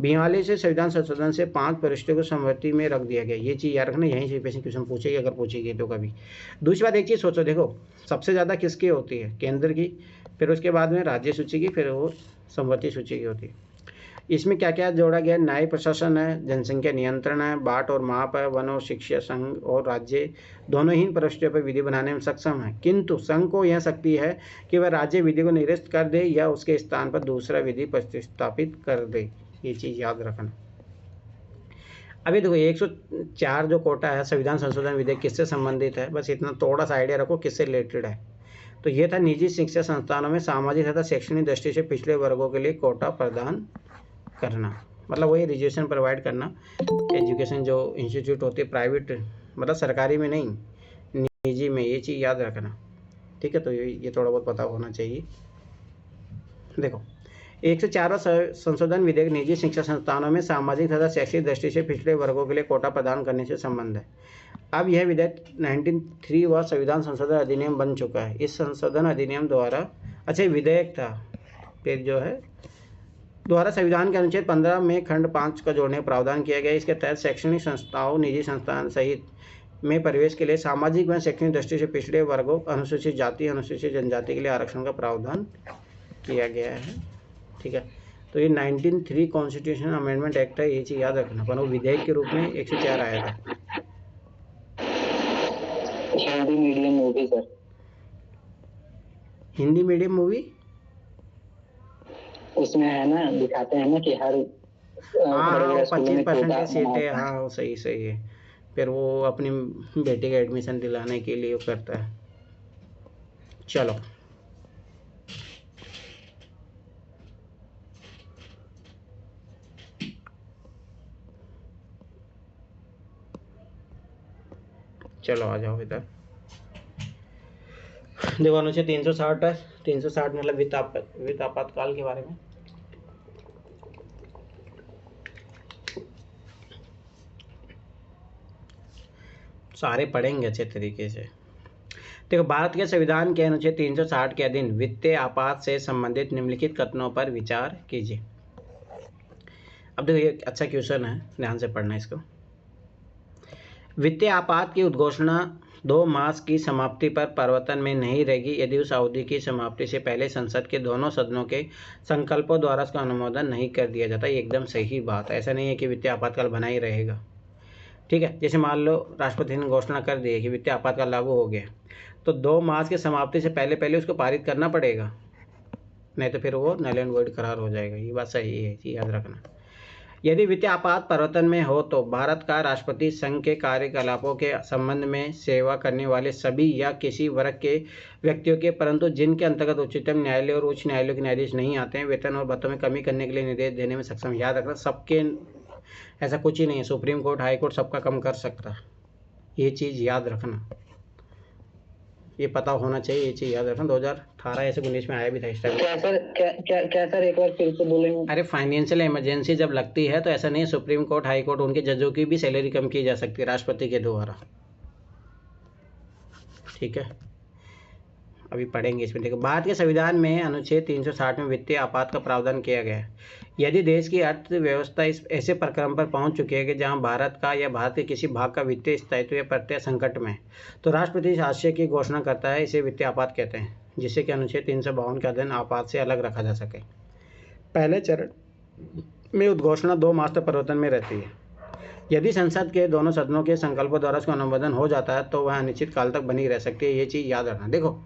42 से संविधान संशोधन से 5 प्रविष्टियों को समवर्ती में रख दिया गया। ये चीज़ याद रखना, यहीं से पेश क्वेश्चन पूछेगी अगर पूछेगी तो कभी। दूसरी बात एक चीज़ सोचो, देखो सबसे ज़्यादा किसकी होती है, केंद्र की, फिर उसके बाद में राज्य सूची की, फिर वो समवर्ती सूची की होती है। इसमें क्या क्या जोड़ा गया? न्याय प्रशासन है, जनसंख्या नियंत्रण है, बाट और माप है, वन और शिक्षा, संघ और राज्य दोनों ही इन परिस्थितियों पर विधि बनाने में सक्षम है, किंतु संघ को यह शक्ति है कि वह राज्य विधि को निरस्त कर दे या उसके स्थान पर दूसरा विधि प्रतिस्थापित कर दे। ये चीज़ याद रखना। अभी देखो 104 जो कोटा है संविधान संशोधन विधेयक किससे संबंधित है, बस इतना थोड़ा सा आइडिया रखो किससे रिलेटेड है। तो ये था निजी शिक्षा संस्थानों में सामाजिक तथा शैक्षणिक दृष्टि से पिछड़े वर्गों के लिए कोटा प्रदान करना, मतलब वही रिजर्वेशन प्रोवाइड करना। एजुकेशन जो इंस्टीट्यूट होती है प्राइवेट, मतलब सरकारी में नहीं, निजी में, ये चीज़ याद रखना, ठीक है। तो ये थोड़ा बहुत पता होना चाहिए। देखो 104वां संशोधन विधेयक निजी शिक्षा संस्थानों में सामाजिक तथा शैक्षिक दृष्टि से पिछड़े वर्गों के लिए कोटा प्रदान करने से संबंध है। अब यह विधेयक 1903 संविधान संशोधन अधिनियम बन चुका है। इस संशोधन अधिनियम द्वारा, अच्छा विधेयक था, फिर जो है द्वारा संविधान के अनुच्छेद 15 में खंड 5 का जोड़ने का प्रावधान किया गया। इसके तहत शैक्षणिक संस्थाओं, निजी संस्थान सहित में प्रवेश के लिए सामाजिक व शैक्षणिक दृष्टि से पिछड़े वर्गों, अनुसूचित जाति, अनुसूचित जनजाति के लिए आरक्षण का प्रावधान किया गया है, ठीक है। तो ये 1903 कॉन्स्टिट्यूशन अमेंडमेंट एक्ट है, ये चीज़ याद रखना। पर वो विधेयक के रूप में 104 आया था। Hindi medium movie sir, Hindi medium movie उसमें है ना, दिखाते हैं ना कि हर हाँ 25% की सीटें, हाँ सही सही है। फिर वो अपनी बेटी का एडमिशन दिलाने के लिए वो करता है। चलो चलो आ जाओ इधर। देखो अनुच्छेद 360 है। 360 मतलब वित्त आपातकाल के बारे में। सारे पढ़ेंगे अच्छे तरीके से। देखो भारत के संविधान के अनुच्छेद 360 के अधीन वित्तीय आपात से संबंधित निम्नलिखित कथनों पर विचार कीजिए। अब देखो ये अच्छा क्वेश्चन है, ध्यान से पढ़ना इसको। वित्तीय आपात की उद्घोषणा 2 मास की समाप्ति पर परिवर्तन में नहीं रहेगी यदि उस अवधि की समाप्ति से पहले संसद के दोनों सदनों के संकल्पों द्वारा उसका अनुमोदन नहीं कर दिया जाता। ये एकदम सही बात है। ऐसा नहीं है कि वित्तीय आपातकाल बना ही रहेगा, ठीक है। जैसे मान लो राष्ट्रपति ने घोषणा कर दी है कि वित्तीय आपातकाल लागू हो गया, तो 2 मास की समाप्ति से पहले पहले उसको पारित करना पड़ेगा, नहीं तो फिर वो नल एंड वॉइड करार हो जाएगा। ये बात सही है, याद रखना। यदि वित्तीय आपात परिवर्तन में हो तो भारत का राष्ट्रपति संघ के कार्यकलापों के संबंध में सेवा करने वाले सभी या किसी वर्ग के व्यक्तियों के, परंतु जिनके अंतर्गत उच्चतम न्यायालय और उच्च न्यायालय के न्यायाधीश नहीं आते हैं, वेतन और भत्तों में कमी करने के लिए निर्देश देने में सक्षम। याद रखना, सबके ऐसा कुछ ही नहीं है, सुप्रीम कोर्ट, हाई कोर्ट सबका कम कर सकता है। ये चीज़ याद रखना, ये पता होना चाहिए, ये चीज़ याद रखना। 2018 ऐसे 19 में आया भी था इस टाइम। क्या सर एक बार फिर से बोलेंगे? अरे फाइनेंशियल इमरजेंसी जब लगती है तो ऐसा नहीं है, सुप्रीम कोर्ट, हाई कोर्ट, उनके जजों की भी सैलरी कम की जा सकती है राष्ट्रपति के द्वारा, ठीक है। अभी पढ़ेंगे इसमें। देखो भारत के संविधान में अनुच्छेद 360 में वित्तीय आपात का प्रावधान किया गया है। यदि देश की अर्थव्यवस्था इस ऐसे प्रक्रम पर पहुंच चुकी है कि जहां भारत का या भारत के किसी भाग का वित्तीय स्थायित्व या प्रत्यय संकट में, तो राष्ट्रपति इस आशय की घोषणा करता है। इसे वित्तीय आपात कहते हैं, जिससे कि अनुच्छेद 352 के अधीन आपात से अलग रखा जा सके। पहले चरण में उद्घोषणा 2 मास तक परिवर्तन में रहती है। यदि संसद के दोनों सदनों के संकल्पों द्वारा उसका अनुमोदन हो जाता है तो वह अनिश्चित काल तक बनी रह सकती है। ये चीज़ याद रखना। देखो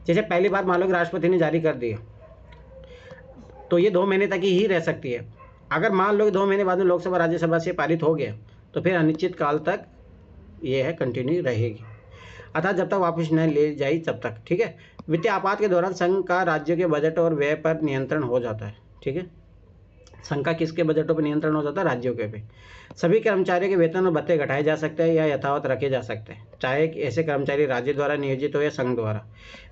जैसे पहली बार मान लो कि राष्ट्रपति ने जारी कर दिया तो ये 2 महीने तक ही रह सकती है। अगर मान लो कि 2 महीने बाद में लोकसभा राज्यसभा से पारित हो गया तो फिर अनिश्चित काल तक ये है कंटिन्यू रहेगी, अर्थात जब तक वापस न ले जाए तब तक, ठीक है। वित्तीय आपात के दौरान संघ का राज्यों के बजट और व्यय पर नियंत्रण हो जाता है, ठीक है। संघ का किसके बजटों पर नियंत्रण हो जाता है? राज्यों के पे। सभी कर्मचारियों के वेतन और भत्ते घटाए जा सकते हैं या यथावत रखे जा सकते हैं, चाहे ऐसे कर्मचारी राज्य द्वारा नियोजित हो या संघ द्वारा।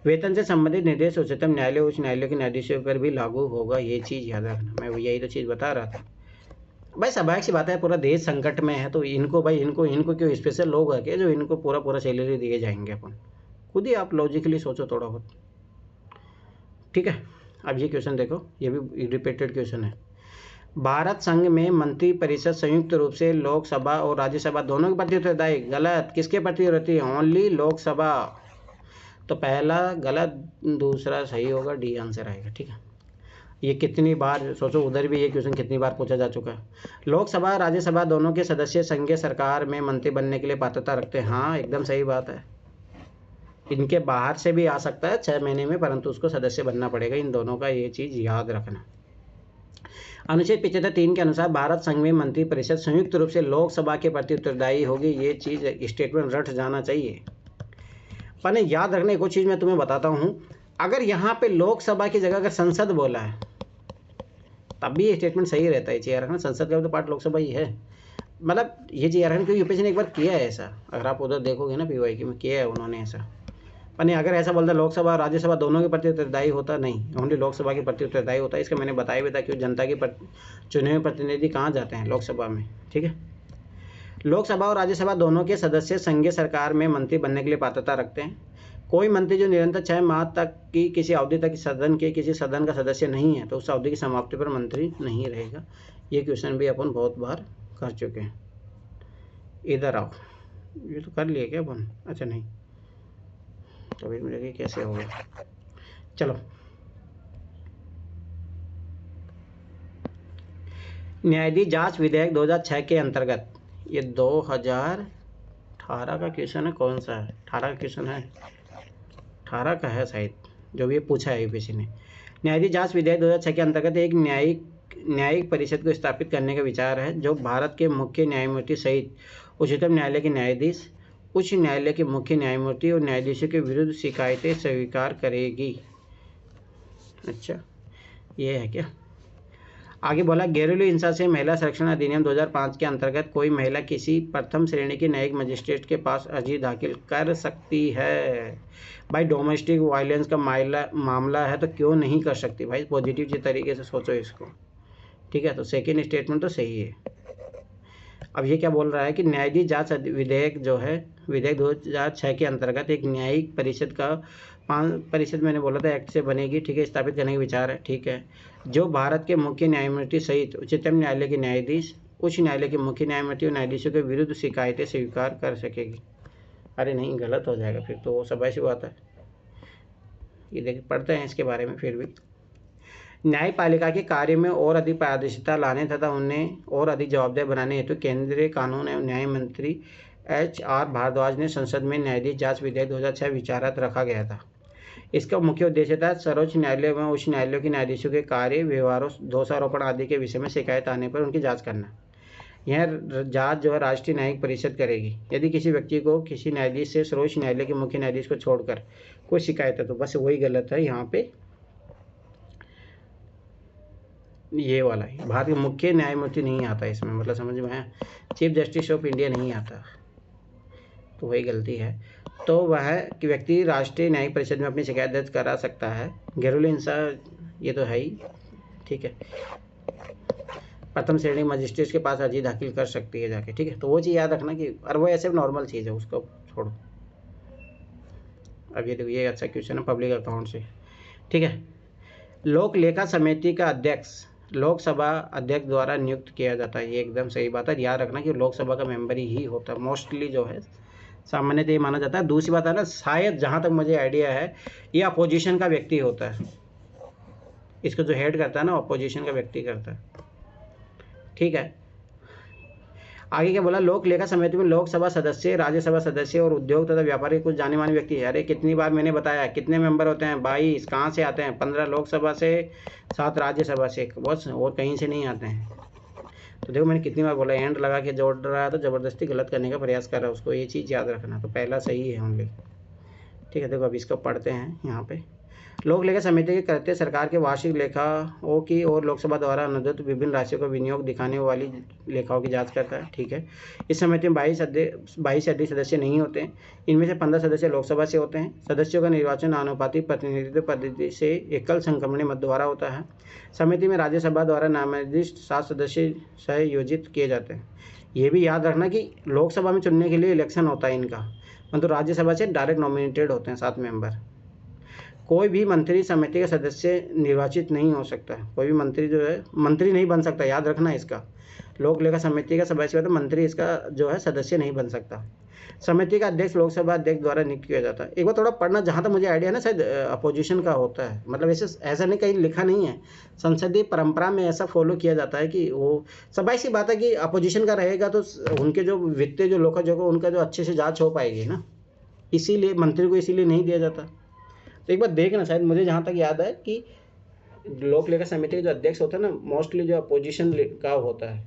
वेतन से संबंधित निर्देश उच्चतम न्यायालय, उच्च न्यायालय के न्यायाधीशों पर भी लागू होगा। ये चीज़ याद रखना। मैं यही तो चीज़ बता रहा था भाई। स्वाभाविक सी बात है, पूरा देश संकट में है तो इनको भाई इनको क्यों स्पेशल लोग है कि जो इनको पूरा सैलरी दिए जाएंगे? अपन खुद ही आप लॉजिकली सोचो थोड़ा बहुत, ठीक है। अब ये क्वेश्चन देखो, ये भी रिपीटेड क्वेश्चन है। भारत संघ में मंत्री परिषद संयुक्त रूप से लोकसभा और राज्यसभा दोनों के प्रति उत्तरदायी। गलत। किसके प्रति रहती है? ओनली लोकसभा। तो पहला गलत, दूसरा सही होगा, डी आंसर आएगा, ठीक है। ये कितनी बार सोचो, उधर भी ये क्वेश्चन कितनी बार पूछा जा चुका है। लोकसभा राज्यसभा दोनों के सदस्य संघीय सरकार में मंत्री बनने के लिए पात्रता रखते हैं। हाँ, एकदम सही बात है। इनके बाहर से भी आ सकता है 6 महीने में, परंतु उसको सदस्य बनना पड़ेगा। इन दोनों का ये चीज़ याद रखना। अनुच्छेद 75(3) के अनुसार भारत संघ में मंत्री परिषद संयुक्त रूप से लोकसभा के प्रति उत्तरदायी होगी। ये चीज़ स्टेटमेंट रट जाना चाहिए। पर याद रखने एक और चीज़ मैं तुम्हें बताता हूँ, अगर यहाँ पे लोकसभा की जगह अगर संसद बोला है तब भी ये स्टेटमेंट सही रहता है। चीज़ रखना, संसद का तो पार्ट लोकसभा ही है। मतलब ये चीज़ रखना, क्योंकि यूपीएससी ने एक बार किया है ऐसा। अगर आप उधर देखोगे ना पीवाईक्यू में किया है उन्होंने ऐसा। पर नहीं, अगर ऐसा बोलता लोकसभा और राज्यसभा दोनों के प्रति उत्तरदायी होता, नहीं, ओनली लोकसभा के प्रति उत्तरदायी होता है। इसका मैंने बताया भी था कि जनता के चुने हुए प्रतिनिधि कहाँ जाते हैं, लोकसभा में। ठीक है। लोकसभा और राज्यसभा दोनों के सदस्य संघीय सरकार में मंत्री बनने के लिए पात्रता रखते हैं। कोई मंत्री जो निरंतर 6 माह तक की किसी अवधि तक किसी सदन का सदस्य नहीं है तो उस अवधि की समाप्ति पर मंत्री नहीं रहेगा। ये क्वेश्चन भी अपन बहुत बार कर चुके हैं। इधर आओ, ये तो कर लिए क्या अपन? अच्छा नहीं, तो अभी मुझे कैसे हो गया। चलो, न्यायाधीश जांच विधेयक 2006 के अंतर्गत, ये 2018 का क्वेश्चन है। कौन सा है? 18 का क्वेश्चन है, 18 का है शायद, जो भी ये पूछा है यूपीएससी ने। न्यायाधीश जांच विधेयक 2006 के अंतर्गत एक न्यायिक परिषद को स्थापित करने का विचार है, जो भारत के मुख्य न्यायमूर्ति सहित उच्चतम न्यायालय के न्यायाधीश, उच्च न्यायालय के मुख्य न्यायमूर्ति और न्यायाधीशों के विरुद्ध शिकायतें स्वीकार करेगी। अच्छा, ये है क्या? आगे बोला, घरेलू हिंसा से महिला संरक्षण अधिनियम 2005 के अंतर्गत कोई महिला किसी प्रथम श्रेणी के न्यायिक मजिस्ट्रेट के पास अर्जी दाखिल कर सकती है। भाई, डोमेस्टिक वायलेंस का मामला है तो क्यों नहीं कर सकती भाई? पॉजिटिव तरीके से सोचो इसको। ठीक है, तो सेकेंड स्टेटमेंट तो सही है। अब ये क्या बोल रहा है कि न्यायाधीश जांच विधेयक जो है, विधेयक 2006 के अंतर्गत एक न्यायिक परिषद मैंने बोला था एक्ट से बनेगी। ठीक है, स्थापित करने का विचार है। ठीक है, जो भारत के मुख्य न्यायमूर्ति सहित उच्चतम न्यायालय के न्यायाधीश, उच्च न्यायालय के मुख्य न्यायमूर्ति और न्यायाधीशों के विरुद्ध शिकायतें स्वीकार कर सकेगी। अरे नहीं, गलत हो जाएगा फिर तो, वो सब ऐसी बात है। ये देखिए, पढ़ते हैं इसके बारे में फिर भी। न्यायपालिका के कार्य में और अधिक पारदर्शिता लाने तथा उन्हें और अधिक जवाबदेह बनाने हेतु केंद्रीय कानून एवं न्याय मंत्री HR भारद्वाज ने संसद में न्यायाधीश जांच विधेयक 2006 विचारात रखा गया था। इसका मुख्य उद्देश्य था सर्वोच्च न्यायालय एवं उच्च न्यायालयों के न्यायाधीशों के कार्य, व्यवहारों, दोषारोपण आदि के विषय में शिकायत आने पर उनकी जाँच करना। यह जांच जो है राष्ट्रीय न्यायिक परिषद करेगी। यदि किसी व्यक्ति को किसी न्यायाधीश से सर्वोच्च न्यायालय के मुख्य न्यायाधीश को छोड़कर कोई शिकायत है तो बस वही गलत है। यहाँ पे ये वाला है, भारत के मुख्य न्यायमूर्ति नहीं आता इसमें, मतलब समझ में आया, चीफ जस्टिस ऑफ इंडिया नहीं आता, तो वही गलती है। तो वह कि व्यक्ति राष्ट्रीय न्यायिक परिषद में अपनी शिकायत दर्ज करा सकता है। घरेलू हिंसा ये तो है ही। ठीक है, प्रथम श्रेणी मजिस्ट्रेट के पास अर्जी दाखिल कर सकती है जाके। ठीक है, तो वो चीज़ याद रखना कि, और वो ऐसे नॉर्मल चीज़ है, उसको छोड़ो। अब ये देखो, ये अच्छा क्वेश्चन है पब्लिक अकाउंट से। ठीक है, लोक लेखा समिति का अध्यक्ष लोकसभा अध्यक्ष द्वारा नियुक्त किया जाता है। ये एकदम सही बात है, याद रखना कि लोकसभा का मेंबर ही होता है मोस्टली, जो है सामान्यतः ये माना जाता है। दूसरी बात है ना, शायद जहाँ तक मुझे आइडिया है, ये अपोजिशन का व्यक्ति होता है। इसको जो हेड करता है ना, अपोजिशन का व्यक्ति करता है। ठीक है, आगे क्या बोला, लोक लेखा समिति में लोकसभा सदस्य, राज्यसभा सदस्य और उद्योग तथा व्यापारी कुछ जाने माने व्यक्ति है। अरे कितनी बार मैंने बताया, कितने मेंबर होते हैं? 22। कहाँ से आते हैं? 15 लोकसभा से, 7 राज्यसभा से, बस, और कहीं से नहीं आते हैं। तो देखो, मैंने कितनी बार बोला, एंड लगा के जोड़ रहा है तो ज़बरदस्ती गलत करने का प्रयास कर रहा है उसको, ये चीज़ याद रखना। तो पहला सही है ओनली। ठीक है, देखो अब इसको पढ़ते हैं यहाँ पे। लोक लेखा समिति के करते सरकार के वार्षिक लेखाओं की और लोकसभा द्वारा अनुदानित विभिन्न राशियों का विनियोग दिखाने वाली लेखाओं की जांच करता है। ठीक है, इस समिति में 22 से अधिक सदस्य नहीं होते हैं। इनमें से 15 सदस्य लोकसभा से होते हैं। सदस्यों का निर्वाचन अनुपातिक प्रतिनिधित्व पद्धति से एकल संक्रमणीय मत द्वारा होता है। समिति में राज्यसभा द्वारा नामांकित 7 सदस्य संयोजित किए जाते हैं। ये भी याद रखना कि लोकसभा में चुनने के लिए इलेक्शन होता है इनका, मतलब राज्यसभा से डायरेक्ट नॉमिनेटेड होते हैं 7 मेंबर। कोई भी मंत्री समिति का सदस्य निर्वाचित नहीं हो सकता है। कोई भी मंत्री जो है मंत्री नहीं बन सकता, याद रखना इसका। लोक लेखा समिति का सदस्य तो मंत्री इसका जो है सदस्य नहीं बन सकता। समिति का अध्यक्ष लोकसभा अध्यक्ष द्वारा नियुक्त किया जाता है। एक बार थोड़ा पढ़ना, जहाँ तक मुझे आइडिया है ना, शायद अपोजिशन का होता है, मतलब ऐसा नहीं, कहीं लिखा नहीं है। संसदीय परंपरा में ऐसा फॉलो किया जाता है कि वो सबाई सी बात है कि अपोजिशन का रहेगा तो उनके जो वित्तीय जो लोकल जो उनका जो अच्छे से जाँच हो पाएगी ना, इसीलिए मंत्री को इसीलिए नहीं दिया जाता। तो एक बार देखना, शायद मुझे जहाँ तक याद है कि लोक लेखा समिति के जो अध्यक्ष होता है ना, मोस्टली जो अपोजिशन का होता है।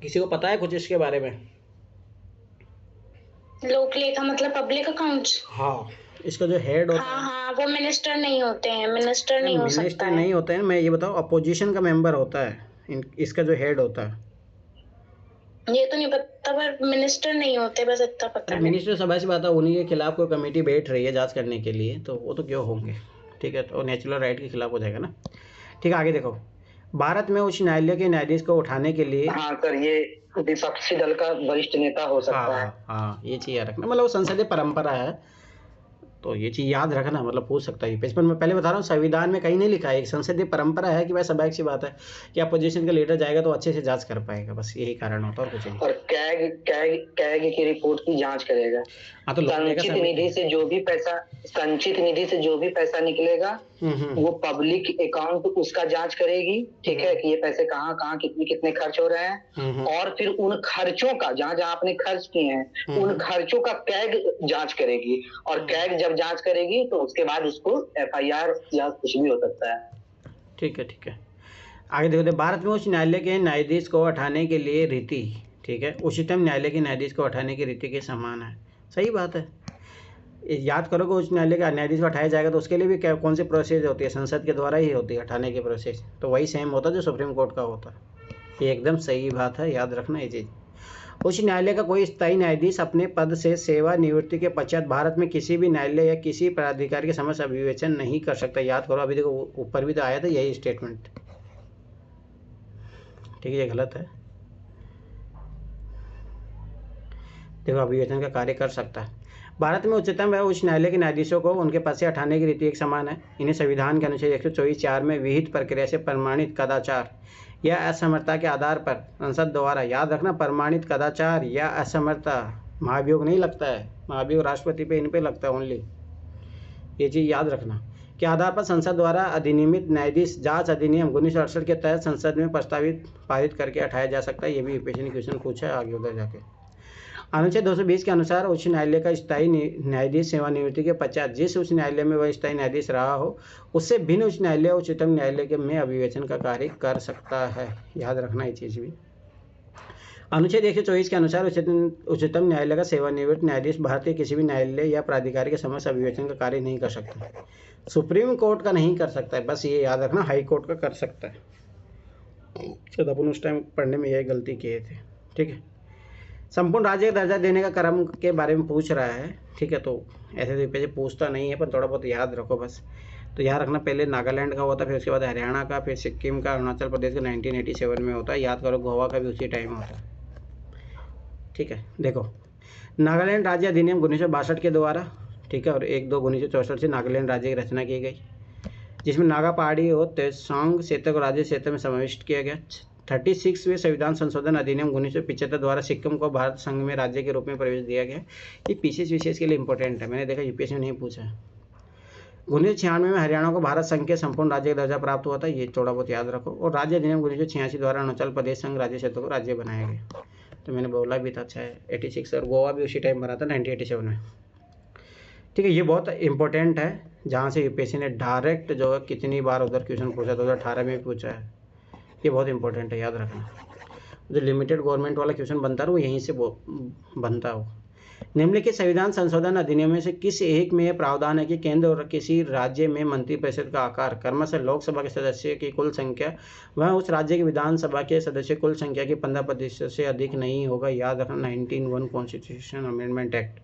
किसी को पता है कुछ इसके बारे में? लोक लेखा मतलब पब्लिक अकाउंट्स। हाँ, इसका जो हेड होता है, हाँ, वो मिनिस्टर नहीं होते हैं, मिनिस्टर नहीं हो सकता मिनिस्टर है। नहीं होते हैं। मैं ये बताऊँ, अपोजिशन का मेंबर होता है इसका जो हेड होता है। ये तो नहीं पता, पर मिनिस्टर नहीं होते, बस इतना पता है। मिनिस्टर सभा से बात है, उन्हीं के खिलाफ कोई कमेटी बैठ रही है जांच करने के लिए, तो वो तो क्यों होंगे, ठीक है, तो नेचुरल राइट के खिलाफ हो जाएगा ना। ठीक है, आगे देखो। भारत में उच्च न्यायालय के न्यायाधीश को उठाने के लिए, हाँ सर, ये विपक्षी दल का वरिष्ठ नेता हो सकता है। हाँ, ये चीज़ याद रखना, मतलब वो संसदीय परंपरा है, तो ये चीज़ याद रखना, मतलब पूछ सकता है यूपीएससी पर। मैं पहले बता रहा हूँ, संविधान में कहीं नहीं लिखा है, एक संसदीय परंपरा है कि भाई स्वाभाविक सी बात है कि अपोजिशन का लीडर जाएगा तो अच्छे से जांच कर पाएगा, बस यही कारण होता है और कुछ नहीं। और कैग की रिपोर्ट की जांच करेगा। हाँ, तो संचित निधि से जो भी पैसा निकलेगा वो पब्लिक अकाउंट उसका जांच करेगी, ठीक है, कि ये पैसे कहाँ कितने खर्च हो रहे हैं, और फिर उन खर्चों का जहाँ आपने खर्च किए हैं उन खर्चों का कैग जांच करेगी, और कैग जब जांच करेगी तो उसके बाद उसको एफआईआर या कुछ भी हो सकता है। ठीक है, आगे देखो। भारत में उच्च न्यायालय के न्यायाधीश को हटाने के लिए रीति, ठीक है, उच्चतम न्यायालय के न्यायाधीश को हटाने की रीति के समान है। सही बात है, याद करो कि उच्च न्यायालय का न्यायाधीश हटाया जाएगा तो उसके लिए भी क्या कौन सी प्रोसेस होती है, संसद के द्वारा ही होती है हटाने की प्रोसेस, तो वही सेम होता है जो सुप्रीम कोर्ट का होता है। ये एकदम सही बात है, याद रखना ये चीज़। उच्च न्यायालय का कोई स्थायी न्यायाधीश अपने पद से सेवानिवृत्ति के पश्चात भारत में किसी भी न्यायालय या किसी प्राधिकार के समक्ष अभिवेचन नहीं कर सकता। याद करो, अभी देखो ऊपर भी तो आया था यही स्टेटमेंट, ठीक है, ये गलत है। देखो, अभिवेचन का कार्य कर सकता है। भारत में उच्चतम व उच्च न्यायालय के न्यायाधीशों को उनके पद से हटाने की रीति एक समान है। इन्हें संविधान के अनुच्छेद 124(4) में विहित प्रक्रिया से प्रमाणित कदाचार या असमर्थता के आधार पर संसद द्वारा, याद रखना, प्रमाणित कदाचार या असमर्थता, महाभियोग नहीं लगता है, महाभियोग राष्ट्रपति पे, इन पे लगता है ओनली, ये चीज़ याद रखना, के आधार पर संसद द्वारा अधिनियमित न्यायाधीश जांच अधिनियम 1968 के तहत संसद में प्रस्तावित पारित करके हटाया जा सकता है। ये भी यूपीएससी ने क्वेश्चन पूछा है आगे उधर जाके। अनुच्छेद 220 के अनुसार उच्च न्यायालय का स्थायी न्यायाधीश सेवानिवृत्ति के पश्चात जिस उच्च न्यायालय में वह स्थायी न्यायाधीश रहा हो उससे भिन्न उच्च न्यायालय उच्चतम न्यायालय के में अभिवेचन का कार्य कर सकता है। याद रखना ये चीज़ भी। अनुच्छेद 124 के अनुसार उच्चतम न्यायालय का सेवानिवृत्त न्यायाधीश भारतीय किसी भी न्यायालय या प्राधिकार के समक्ष अभिवेचन का कार्य नहीं कर सकता। सुप्रीम कोर्ट का नहीं कर सकता है, बस ये याद रखना, हाई कोर्ट का कर सकता है। शायद अपन उस टाइम पढ़ने में यही गलती किए थे, ठीक है। संपूर्ण राज्य का दर्जा देने का क्रम के बारे में पूछ रहा है, ठीक है, तो ऐसे तो पूछता नहीं है पर थोड़ा बहुत याद रखो बस। तो याद रखना, पहले नागालैंड का होता है, फिर उसके बाद हरियाणा का, फिर सिक्किम का, अरुणाचल प्रदेश का 1987 में होता है। याद करो, गोवा का भी उसी टाइम होता है, ठीक है। देखो, नागालैंड राज्य अधिनियम 1962 के द्वारा, ठीक है, और 1/2/1964 से नागालैंड राज्य की रचना की गई, जिसमें नागा पहाड़ी और तेसांग क्षेत्र को राज्य क्षेत्र में समाविष्ट किया गया। 36वें संविधान संशोधन अधिनियम 1975 द्वारा सिक्किम को भारत संघ में राज्य के रूप में प्रवेश दिया गया। ये पीसीएस विशेष के लिए इंपॉर्टेंट है, मैंने देखा यूपीएससी में नहीं पूछा है। 1996 में हरियाणा को भारत संघ के संपूर्ण राज्य का दर्जा प्राप्त हुआ था, ये थोड़ा बहुत याद रखो। और राज्य अधिनियम 1986 द्वारा अरुणाचल प्रदेश संघ राज्य क्षेत्र को राज्य बनाया गया, तो मैंने बोला भी था, अच्छा है 86, और गोवा भी उसी टाइम बना था 1987 में, ठीक है। ये बहुत इंपॉर्टेंट है, जहाँ से यूपीएससी ने डायरेक्ट जो है कितनी बार उधर क्वेश्चन पूछा, 2018 में भी पूछा है। ये बहुत इंपॉर्टेंट है, याद रखना। जो लिमिटेड गवर्नमेंट वाला क्वेश्चन बनता है वो यहीं से बनता हो। निम्नलिखित संविधान संशोधन अधिनियम में से किस एक में यह प्रावधान है कि केंद्र और किसी राज्य में मंत्रिपरिषद का आकार क्रमशः लोकसभा के सदस्य की कुल संख्या वह उस राज्य की विधानसभा के सदस्य कुल संख्या की 15% से अधिक नहीं होगा। याद रखना, 1901 constitution amendment act,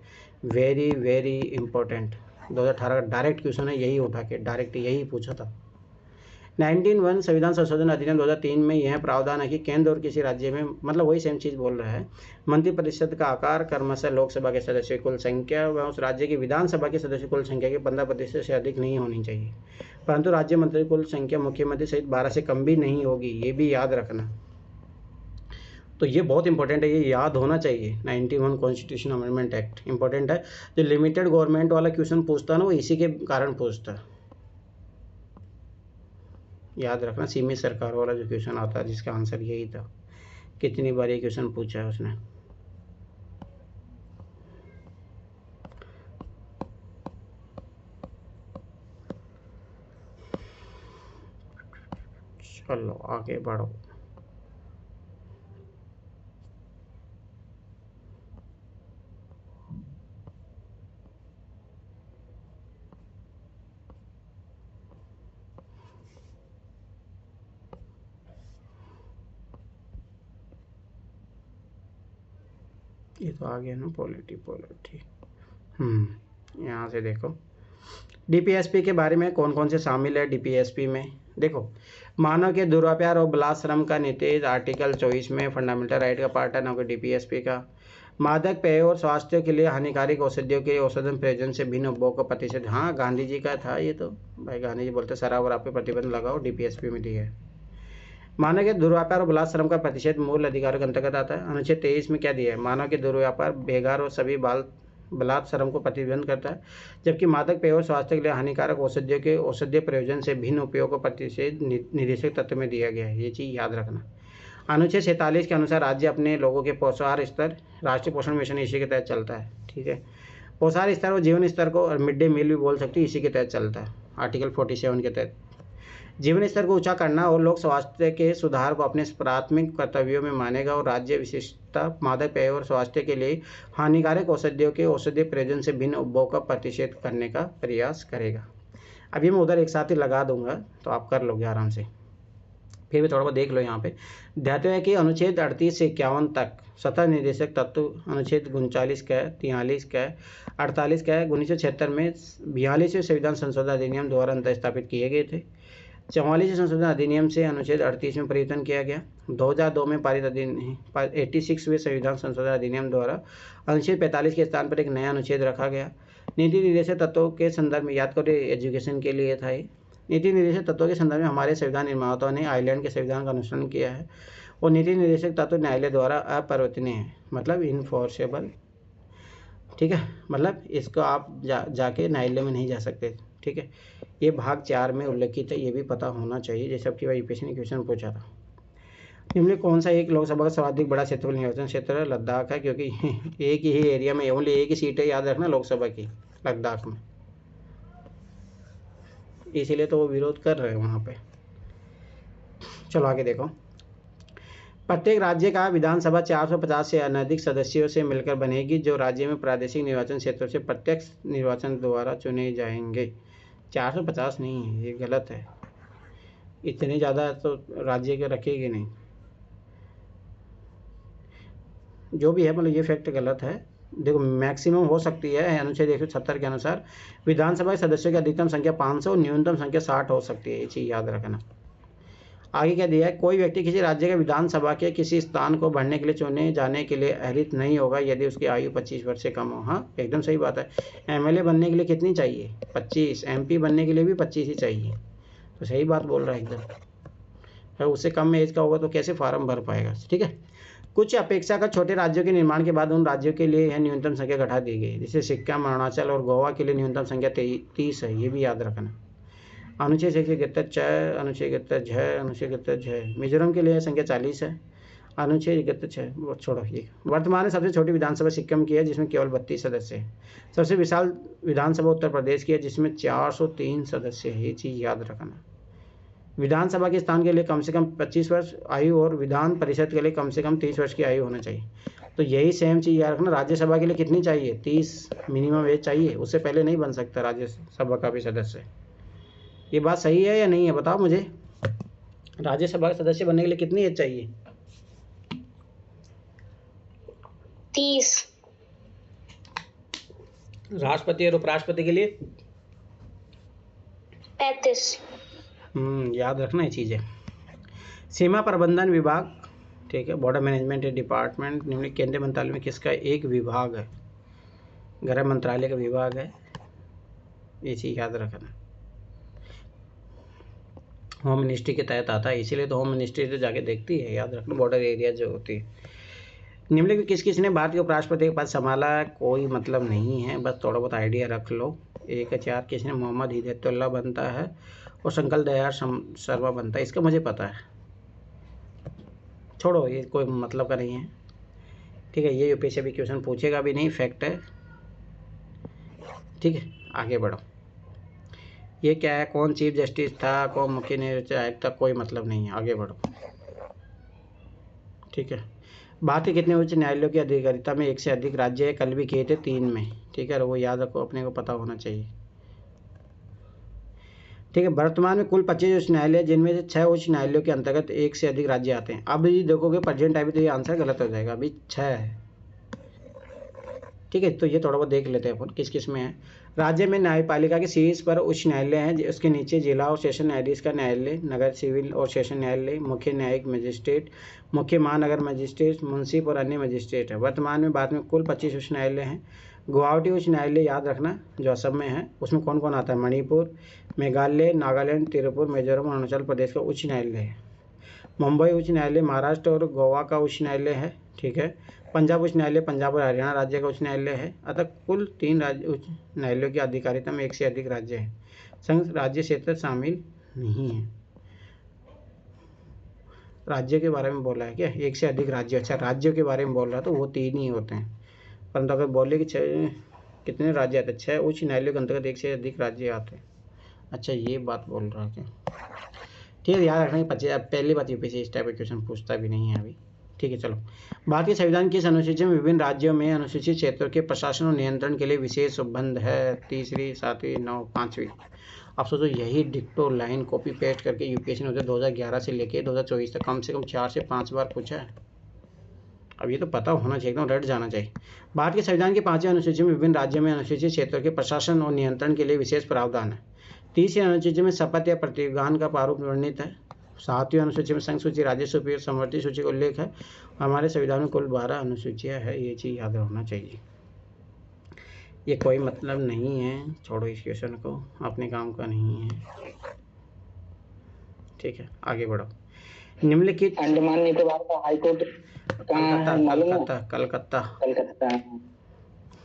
very very important. 2018 का डायरेक्ट क्वेश्चन है, यही उठा के डायरेक्ट यही पूछा था। 1901 संविधान संशोधन अधिनियम 2003 में यह प्रावधान है कि केंद्र और किसी राज्य में, मतलब वही सेम चीज़ बोल रहा है, मंत्रिपरिषद का आकार क्रमशः लोकसभा के सदस्यों की कुल संख्या व उस राज्य की विधानसभा के सदस्यों कुल संख्या की 15% से अधिक नहीं होनी चाहिए, परंतु राज्य मंत्री कुल संख्या मुख्यमंत्री सहित 12 से कम भी नहीं होगी। ये भी याद रखना। तो ये बहुत इंपॉर्टेंट है, ये याद होना चाहिए। 91 कॉन्स्टिट्यूशन अमेंडमेंट एक्ट इंपॉर्टेंट है। जो लिमिटेड गवर्नमेंट वाला क्वेश्चन पूछता है ना, वो इसी के कारण पूछता है, याद रखना। सीमित सरकार वाला जो क्वेश्चन आता है जिसका आंसर यही था, कितनी बार ये क्वेश्चन पूछा है उसने। चलो आगे बढ़ो। ये तो आ गया ना, पॉलिटी। यहाँ से देखो डीपीएसपी के बारे में कौन कौन से शामिल है डीपीएसपी में। देखो, मानव के दुर्व्यापार और बलात्श्रम का निषेध आर्टिकल 24 में फंडामेंटल राइट का पार्ट है, ना कि डीपीएसपी का। मादक पेय और स्वास्थ्य के लिए हानिकारक औषधियों के औषधन प्रयोजन से भिन्न उपभोग का प्रतिषेध, हाँ गांधी जी का था ये तो भाई, गांधी जी बोलते शराब और आप पे प्रतिबंध लगाओ, डीपीएसपी में दिया है। मानव के दुर्व्यापार और बलात्श्रम का प्रतिषेध मूल अधिकारों के अंतर्गत आता है। अनुच्छेद 23 में क्या दिया है, मानव के दुर्व्यापार, बेगार और सभी बलात्श्रम को प्रतिबंध करता है, जबकि मादक पेय और स्वास्थ्य के लिए हानिकारक औषधियों के औषधीय प्रयोजन से भिन्न उपयोग का प्रतिषेध निर्देशक तत्व में दिया गया है। ये चीज़ याद रखना। अनुच्छेद 47 के अनुसार राज्य अपने लोगों के पोषाहार स्तर, राष्ट्रीय पोषण मिशन इसी के तहत चलता है, ठीक है। पोषाहार स्तर और जीवन स्तर को मिड डे मील भी बोल सकते हैं, इसी के तहत चलता है, आर्टिकल 47 के तहत। जीवन स्तर को ऊंचा करना और लोक स्वास्थ्य के सुधार को अपने प्राथमिक कर्तव्यों में मानेगा और राज्य विशिष्टता मादक पेय और स्वास्थ्य के लिए हानिकारक औषधियों के औषधीय प्रयोजन से भिन्न उपभोग का प्रतिषेध करने का प्रयास करेगा। अभी मैं उधर एक साथ ही लगा दूंगा तो आप कर लोगे आराम से, फिर भी थोड़ा बहुत देख लो। यहाँ पे ध्यान है कि अनुच्छेद 38 से 51 तक सतत निर्देशक तत्व अनुच्छेद 39 का, 43 का, 48 का 1976 में 42वें संविधान संशोधन अधिनियम द्वारा अंतर स्थापित किए गए थे। 44वें संशोधन अधिनियम से अनुच्छेद 38 में परिवर्तन किया गया। 2002 में पारित 86वें संविधान संशोधन अधिनियम द्वारा अनुच्छेद 45 के स्थान पर एक नया अनुच्छेद रखा गया। नीति निर्देशक तत्वों के संदर्भ में याद करो, एजुकेशन के लिए था ये। नीति निर्देशक तत्वों के संदर्भ में हमारे संविधान निर्माताओं ने आयरलैंड के संविधान का अनुसरण किया है और नीति निर्देशक तत्व न्यायालय द्वारा अपरिवर्तनीय है, मतलब इनफोर्सेबल, ठीक है। मतलब इसको आप जाके न्यायालय में नहीं जा सकते, ठीक है। ये भाग 4 में उल्लेखित है, ये भी पता होना चाहिए, जैसे आपकी यूपीएससी ने क्वेश्चन पूछा था। निम्न कौन सा एक लोकसभा का सर्वाधिक बड़ा क्षेत्रफल निर्वाचन क्षेत्र लद्दाख है, क्योंकि एक ही एरिया में ओनली एक ही सीट है, याद रखना, लोकसभा की लद्दाख में, इसीलिए तो वो विरोध कर रहे हैं वहाँ पे। चलो आगे देखो। प्रत्येक राज्य का विधानसभा 450 से अधिक सदस्यों से मिलकर बनेगी, जो राज्य में प्रादेशिक निर्वाचन क्षेत्रों से प्रत्यक्ष निर्वाचन द्वारा चुने जाएंगे। 450 नहीं है, ये गलत है, इतने ज़्यादा तो राज्य के रखेगी नहीं, जो भी है, मतलब ये फैक्ट गलत है। देखो मैक्सिमम हो सकती है अनुच्छेद 170 के अनुसार विधानसभा के सदस्यों की अधिकतम संख्या 500 और न्यूनतम संख्या 60 हो सकती है, ये चीज़ याद रखना। आगे क्या दिया है, कोई व्यक्ति किसी राज्य के विधानसभा के किसी स्थान को भरने के लिए चुने जाने के लिए अहरित नहीं होगा यदि उसकी आयु 25 वर्ष से कम हो। हाँ एकदम सही बात है। एमएलए बनने के लिए कितनी चाहिए, 25। एमपी बनने के लिए भी 25 ही चाहिए, तो सही बात बोल रहा है एकदम। अगर उससे कम एज का होगा तो कैसे फार्म भर पाएगा, ठीक है। कुछ अपेक्षाकृत छोटे राज्यों के निर्माण के बाद उन राज्यों के लिए यह न्यूनतम संख्या घटा दी गई, जैसे सिक्किम, अरुणाचल और गोवा के लिए न्यूनतम संख्या 30 है, ये भी याद रखना। अनुच्छेद 171 अनुच्छेद 171 अनुच्छेद 171 मिजोरम के लिए संख्या 40 है। अनुच्छेद 171 छोड़ो, ये वर्तमान में सबसे छोटी विधानसभा सिक्किम की है जिसमें केवल 32 सदस्य हैं। सबसे विशाल विधानसभा उत्तर प्रदेश की है जिसमें 403 सदस्य है, ये चीज़ याद रखना। विधानसभा के स्थान के लिए कम से कम 25 वर्ष आयु और विधान परिषद के लिए कम से कम 30 वर्ष की आयु होना चाहिए। तो यही सेम चीज़ याद रखना। राज्यसभा के लिए कितनी चाहिए, 30 मिनिमम एज चाहिए, उससे पहले नहीं बन सकता राज्यसभा का भी सदस्य। ये बात सही है या नहीं है बताओ मुझे, राज्यसभा का सदस्य बनने के लिए कितनी एज चाहिए? 30। राष्ट्रपति और उपराष्ट्रपति के लिए 35। याद रखना ये चीज़ें। सीमा प्रबंधन विभाग, ठीक है, बॉर्डर मैनेजमेंट डिपार्टमेंट निम्नलिखित केंद्रीय मंत्रालय में किसका एक विभाग है? गृह मंत्रालय का विभाग है, ये चीज़ याद रखना। होम मिनिस्ट्री के तहत आता है, इसीलिए तो होम मिनिस्ट्री तो जाके देखती है, याद रखना, बॉर्डर एरिया जो होती है। निम्नलिखित में किस किस ने भारत के उपराष्ट्रपति का पद संभाला? कोई मतलब नहीं है, बस थोड़ा बहुत आइडिया रख लो। 1-4 किसने? मोहम्मद हिदायतुल्लाह बनता है और शंकर दयाल शर्मा बनता है, इसका मुझे पता है, छोड़ो, ये कोई मतलब का नहीं है, ठीक है। ये यूपीएससी भी क्वेश्चन पूछेगा भी नहीं, फैक्ट है, ठीक है। आगे बढ़ो। ये क्या है? कौन चीफ जस्टिस था, कौन मुख्य निर्वाचन आयुक्त था, कोई मतलब नहीं है, आगे बढ़ो, ठीक है। भारत के कितने उच्च न्यायालयों की अधिकारिता में 1 से अधिक राज्य है? कल भी किए थे 3 में, ठीक है, वो याद रखो, अपने को पता होना चाहिए, ठीक है। वर्तमान में कुल 25 उच्च न्यायालय जिनमें से 6 उच्च न्यायालयों के अंतर्गत 1 से अधिक राज्य आते हैं। अब ये देखोगे प्रेजेंट अभी तो ये आंसर गलत हो जाएगा, अभी 6 है, ठीक है। तो ये थोड़ा बहुत देख लेते हैं अपन किस किस में है। राज्य में न्यायपालिका के शीर्ष पर उच्च न्यायालय है, उसके नीचे जिला और सेशन न्यायाधीश का न्यायालय, नगर सिविल और सेशन न्यायालय, मुख्य न्यायिक मजिस्ट्रेट, मुख्य महानगर मजिस्ट्रेट, मुंसिफ और अन्य मजिस्ट्रेट है। वर्तमान में भारत में कुल 25 उच्च न्यायालय हैं। गुवाहाटी उच्च न्यायालय याद रखना, जो असम में है, उसमें कौन कौन आता है? मणिपुर, मेघालय, नागालैंड, त्रिपुरा, मिजोरम और अरुणाचल प्रदेश का उच्च न्यायालय है। मुंबई उच्च न्यायालय महाराष्ट्र और गोवा का उच्च न्यायालय है, ठीक है। पंजाब उच्च न्यायालय पंजाब और हरियाणा राज्य का उच्च न्यायालय है। अतः कुल 3 राज्य उच्च न्यायालयों की अधिकारिता में 1 से अधिक राज्य है। संघ राज्य क्षेत्र शामिल नहीं है। राज्य के बारे में बोला है क्या? 1 से अधिक राज्य, अच्छा राज्यों के बारे में बोल रहा है तो वो 3 ही होते हैं, परंतु अगर बोले कि 6 कितने राज्य आते हैं, 6 उच्च न्यायालयों के अंतर्गत 1 से अधिक राज्य आते हैं। अच्छा ये बात बोल रहा है क्या? ठीक है, याद रखना कि पहली बात यूपीएससी इस टाइप का क्वेश्चन पूछता भी नहीं है अभी, ठीक है। चलो, भारतीय संविधान की इस अनुसूची में विभिन्न राज्यों में अनुसूचित क्षेत्रों के प्रशासन और नियंत्रण के लिए विशेष उपबंध है। 3री, 7वीं, 9, 5वीं। आप सोचो यही डिक्टो लाइन कॉपी पेस्ट करके यूपीएससी ने 2011 से लेके 2024 तक कम से कम 4 से 5 बार पूछा है। अब ये तो पता होना चाहिए, एकदम रट जाना चाहिए। भारत के संविधान की 5वीं अनुसूची में विभिन्न राज्यों में अनुसूचित क्षेत्रों के प्रशासन और नियंत्रण के लिए विशेष प्रावधान है। 30वीं अनुसूची में शपथ या प्रतिज्ञान का प्रारूप वर्णित है। 7वीं अनुसूची में संघ सूची, राज्य सूची और समवर्ती सूची का उल्लेख है। हमारे संविधान में कुल 12 अनुसूचियाँ है, ये चीज़ याद रखना चाहिए। ये कोई मतलब नहीं है, छोड़ो इस क्वेश्चन को, अपने काम का नहीं है, ठीक है। आगे बढ़ो। निम्नलिखित अंडमान निकोबार का हाईकोर्ट कलकत्ता।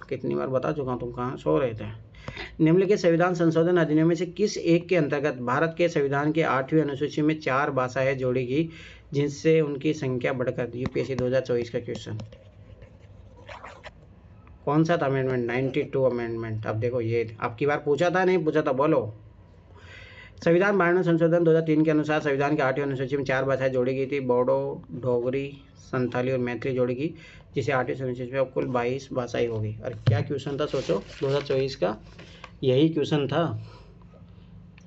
कितनी बार बता चुका हूँ, तुम कहाँ सो रहे थे। निम्नलिखित संविधान संशोधन अधिनियम में से किस एक के अंतर्गत भारत के संविधान के 8वीं अनुसूची में 4 भाषाएं जोड़ी गई जिनसे उनकी संख्या बढ़कर? यूपीएससी 2024 का क्वेश्चन कौन सा था? Amendment 92 amendment. अब देखो ये आपकी बार पूछा था, नहीं पूछा था, बोलो। संविधान 92 संशोधन 2003 के अनुसार संविधान के 8वीं अनुसूची में 4 भाषाएं जोड़ी गई थी। बोडो, डोगरी, संथाली और मैथिली जोड़ी गई, जिसे 8वीं अनुसूची में अब कुल 22 भाषाएं हो गई। और क्या क्वेश्चन था सोचो 2024 का? यही क्वेश्चन था।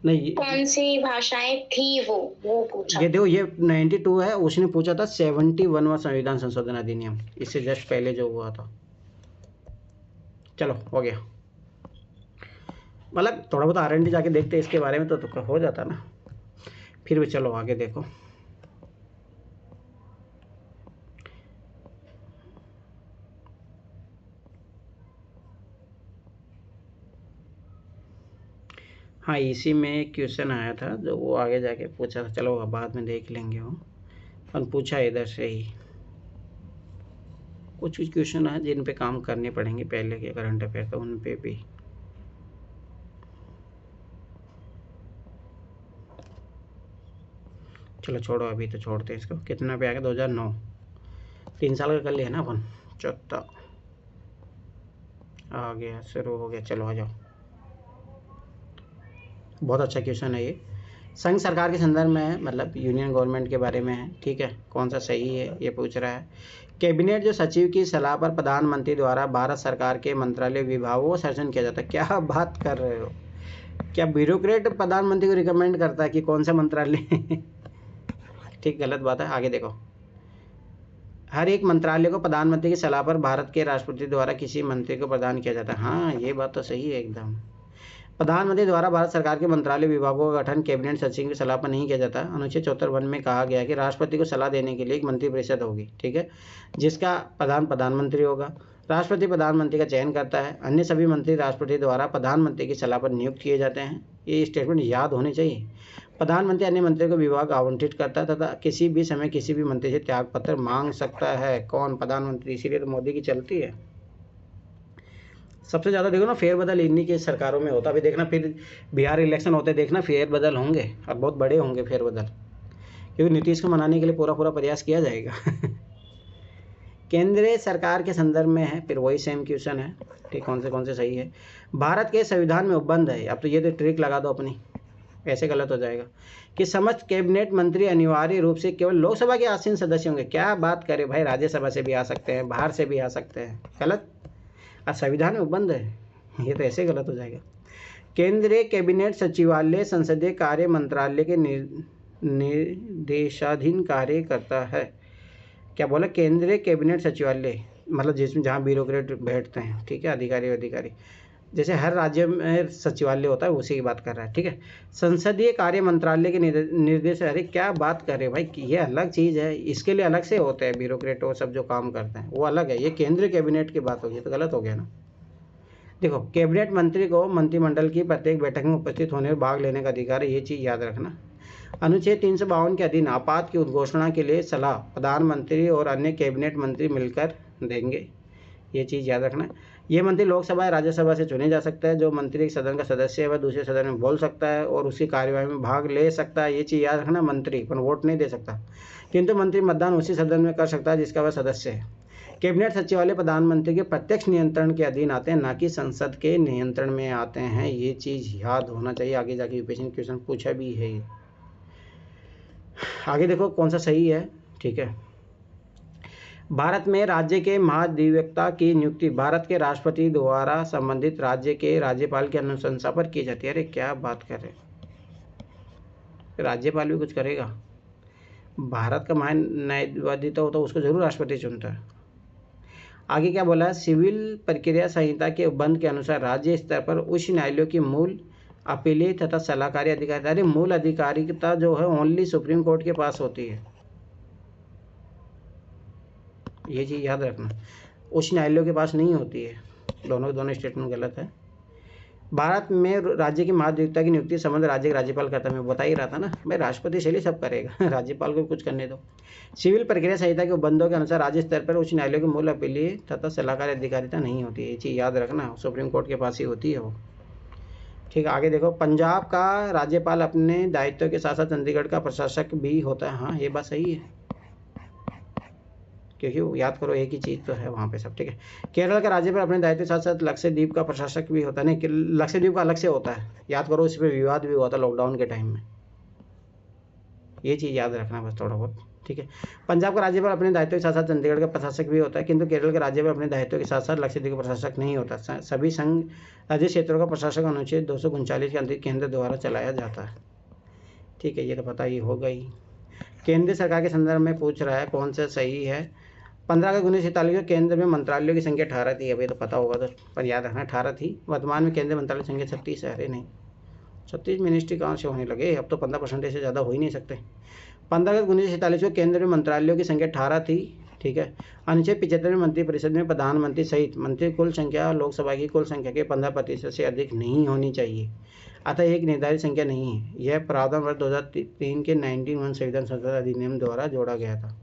नहीं, कौन सी भाषाएं थी वो पूछा। ये देखो, ये 92 है, उसने पूछा था 71वां संविधान संशोधन अधिनियम, इससे जस्ट पहले जो हुआ था। चलो हो गया, मतलब थोड़ा बहुत R&D जाके देखते इसके बारे में तो हो जाता ना। फिर भी चलो आगे देखो। हाँ, इसी में क्वेश्चन आया था जो वो आगे जाके पूछा था, चलो बाद में देख लेंगे वो, पर पूछा इधर से ही। कुछ क्वेश्चन है जिन पे काम करने पड़ेंगे पहले के करंट अफेयर, तो उन पे भी। चलो छोड़ो, अभी तो छोड़ते हैं इसको। कितना पे आ गया? 2009, 3 साल का कर लिया ना अपन। 14 आ गया, शुरू हो गया। चलो आ जाओ, बहुत अच्छा क्वेश्चन है ये। संघ सरकार के संदर्भ में है, मतलब यूनियन गवर्नमेंट के बारे में है, ठीक है। कौन सा सही है ये पूछ रहा है। कैबिनेट जो सचिव की सलाह पर प्रधानमंत्री द्वारा भारत सरकार के मंत्रालय विभागों को सर्जन किया जाता है। क्या बात कर रहे हो? क्या ब्यूरोक्रेट प्रधानमंत्री को रिकमेंड करता है कि कौन सा मंत्रालय ठीक, गलत बात है। आगे देखो, हर एक मंत्रालय को प्रधानमंत्री की सलाह पर भारत के राष्ट्रपति द्वारा किसी मंत्री को प्रदान किया जाता है। हाँ, ये बात तो सही है एकदम। प्रधानमंत्री द्वारा भारत सरकार के मंत्रालय विभागों का गठन कैबिनेट सचिव की सलाह पर नहीं किया जाता। अनुच्छेद 74 में कहा गया है कि राष्ट्रपति को सलाह देने के लिए एक मंत्रिपरिषद होगी, ठीक है, जिसका प्रधानमंत्री होगा। राष्ट्रपति प्रधानमंत्री का चयन करता है। अन्य सभी मंत्री राष्ट्रपति द्वारा प्रधानमंत्री की सलाह पर नियुक्त किए जाते हैं। ये स्टेटमेंट याद होने चाहिए। प्रधानमंत्री अन्य मंत्री को विभाग आवंटित करता है तथा किसी भी समय किसी भी मंत्री से त्यागपत्र मांग सकता है। कौन? प्रधानमंत्री। इसीलिए तो मोदी की चलती है। सबसे ज़्यादा देखो ना फेरबदल इन्हीं के सरकारों में होता। अभी देखना फिर बिहार इलेक्शन होते, देखना फेरबदल होंगे और बहुत बड़े होंगे फेरबदल, क्योंकि नीतीश को मनाने के लिए पूरा प्रयास किया जाएगा। केंद्रीय सरकार के संदर्भ में है, फिर वही सेम क्वेश्चन है, ठीक, कौन से सही है। भारत के संविधान में उपबंध है, अब तो ये तो ट्रिक लगा दो अपनी, ऐसे गलत हो जाएगा, कि समस्त कैबिनेट मंत्री अनिवार्य रूप से केवल लोकसभा के आसीन सदस्य होंगे। क्या बात करें भाई, राज्यसभा से भी आ सकते हैं, बाहर से भी आ सकते हैं, गलत। और संविधान में उपबंध है, ये तो ऐसे गलत हो जाएगा। केंद्रीय कैबिनेट सचिवालय संसदीय कार्य मंत्रालय के निर्देशाधीन कार्य करता है। क्या बोला? केंद्रीय कैबिनेट सचिवालय मतलब जिसमें जहाँ ब्यूरोक्रेट बैठते हैं, ठीक है, अधिकारी, जैसे हर राज्य में सचिवालय होता है, उसी की बात कर रहा है, ठीक है। संसदीय कार्य मंत्रालय के निर्देश, अरे क्या बात कर रहे भाई, ये अलग चीज़ है, इसके लिए अलग से होते हैं ब्यूरोक्रेट, वो सब जो काम करते हैं वो अलग है, ये केंद्रीय कैबिनेट की बात होगी, तो गलत हो गया ना। देखो, कैबिनेट मंत्री को मंत्रिमंडल की प्रत्येक बैठक में उपस्थित होने और भाग लेने का अधिकार है, ये चीज़ याद रखना। अनुच्छेद 352 के अधीन आपात की उद्घोषणा के लिए सलाह प्रधानमंत्री और अन्य कैबिनेट मंत्री मिलकर देंगे, ये चीज़ याद रखना। ये मंत्री लोकसभा या राज्यसभा से चुने जा सकता है। जो मंत्री एक सदन का सदस्य है वह दूसरे सदन में बोल सकता है और उसकी कार्यवाही में भाग ले सकता है, ये चीज़ याद रखना। मंत्री पर वोट नहीं दे सकता, किंतु मंत्री मतदान उसी सदन में कर सकता है जिसका वह सदस्य है। कैबिनेट सचिवालय प्रधानमंत्री के प्रत्यक्ष नियंत्रण के अधीन आते हैं, ना कि संसद के नियंत्रण में आते हैं, ये चीज़ याद होना चाहिए। आगे जाके यूपीएससी क्वेश्चन पूछा भी है। आगे देखो कौन सा सही है, ठीक है। भारत में राज्य के महाधिवक्ता की नियुक्ति भारत के राष्ट्रपति द्वारा संबंधित राज्य के राज्यपाल की अनुशंसा पर की जाती है। अरे क्या बात कर रहे, राज्यपाल भी कुछ करेगा? भारत का महान्यायवादी होता है, उसको जरूर राष्ट्रपति चुनता है। आगे क्या बोला है? सिविल प्रक्रिया संहिता के उपबंध के अनुसार राज्य स्तर पर उच्च न्यायालयों की मूल अपीलीय तथा सलाहकारी अधिकारिता, अरे मूल अधिकारिता जो है ओनली सुप्रीम कोर्ट के पास होती है, ये चीज़ याद रखना, उच्च न्यायालयों के पास नहीं होती है। दोनों स्टेटमेंट गलत है। भारत में राज्य की महाधिवक्ता की नियुक्ति संबंध राज्य के राज्यपाल करता है, मैं बता ही रहा था ना भाई, राष्ट्रपति शैली सब करेगा, राज्यपाल को कुछ करने दो। सिविल प्रक्रिया संहिता के उपबंधों के अनुसार राज्य स्तर पर उच्च न्यायालयों की मूल अपीलीय तथा सलाहकारी अधिकारिता नहीं होती है, ये चीज़ याद रखना, सुप्रीम कोर्ट के पास ही होती है वो, ठीक है। आगे देखो, पंजाब का राज्यपाल अपने दायित्व के साथ साथ चंडीगढ़ का प्रशासक भी होता है। हाँ, ये बात सही है, क्योंकि याद करो एक ही चीज़ तो है वहाँ पे सब, ठीक है। केरल का राज्यपाल अपने दायित्व के साथ साथ लक्षद्वीप का प्रशासक भी होता है, नहीं लक्षद्वीप का अलग से होता है, याद करो, इस पर विवाद भी हुआ था लॉकडाउन के टाइम में, ये चीज़ याद रखना बस थोड़ा बहुत, ठीक है। पंजाब का राज्यपाल अपने दायित्व के साथ साथ चंडीगढ़ का प्रशासक भी होता है, किंतु केरल का राज्यपाल अपने दायित्व के साथ साथ लक्षद्वीप का प्रशासक नहीं होता। सभी संघ राज्य क्षेत्रों का प्रशासक अनुच्छेद 239 के अंतर्गत केंद्र द्वारा चलाया जाता है, ठीक है, ये तो पता ही होगा ही। केंद्र सरकार के संदर्भ में पूछ रहा है कौन सा सही है। 15 अगस्त 1947 में केंद्र में मंत्रालयों की संख्या 18 थी, अभी तो पता होगा तो, पर याद रखना 18 थी। वर्तमान में केंद्रीय मंत्रालय की संख्या 36 है। अरे नहीं, 36 मिनिस्ट्री कहाँ से होने लगे, अब तो 15% से ज़्यादा हो ही नहीं सकते। 15 अगस्त 1947 में केंद्र में मंत्रालयों की संख्या 18 थी, ठीक है। अनुच्छेद 75 में मंत्रिपरिषद में प्रधानमंत्री सहित मंत्री कुल संख्या लोकसभा की कुल संख्या के 15% से अधिक नहीं होनी चाहिए, अतः एक निर्धारित संख्या नहीं है। यह प्रावधान वर्ष 2003 के 19 संविधान संशोधन अधिनियम द्वारा जोड़ा गया था।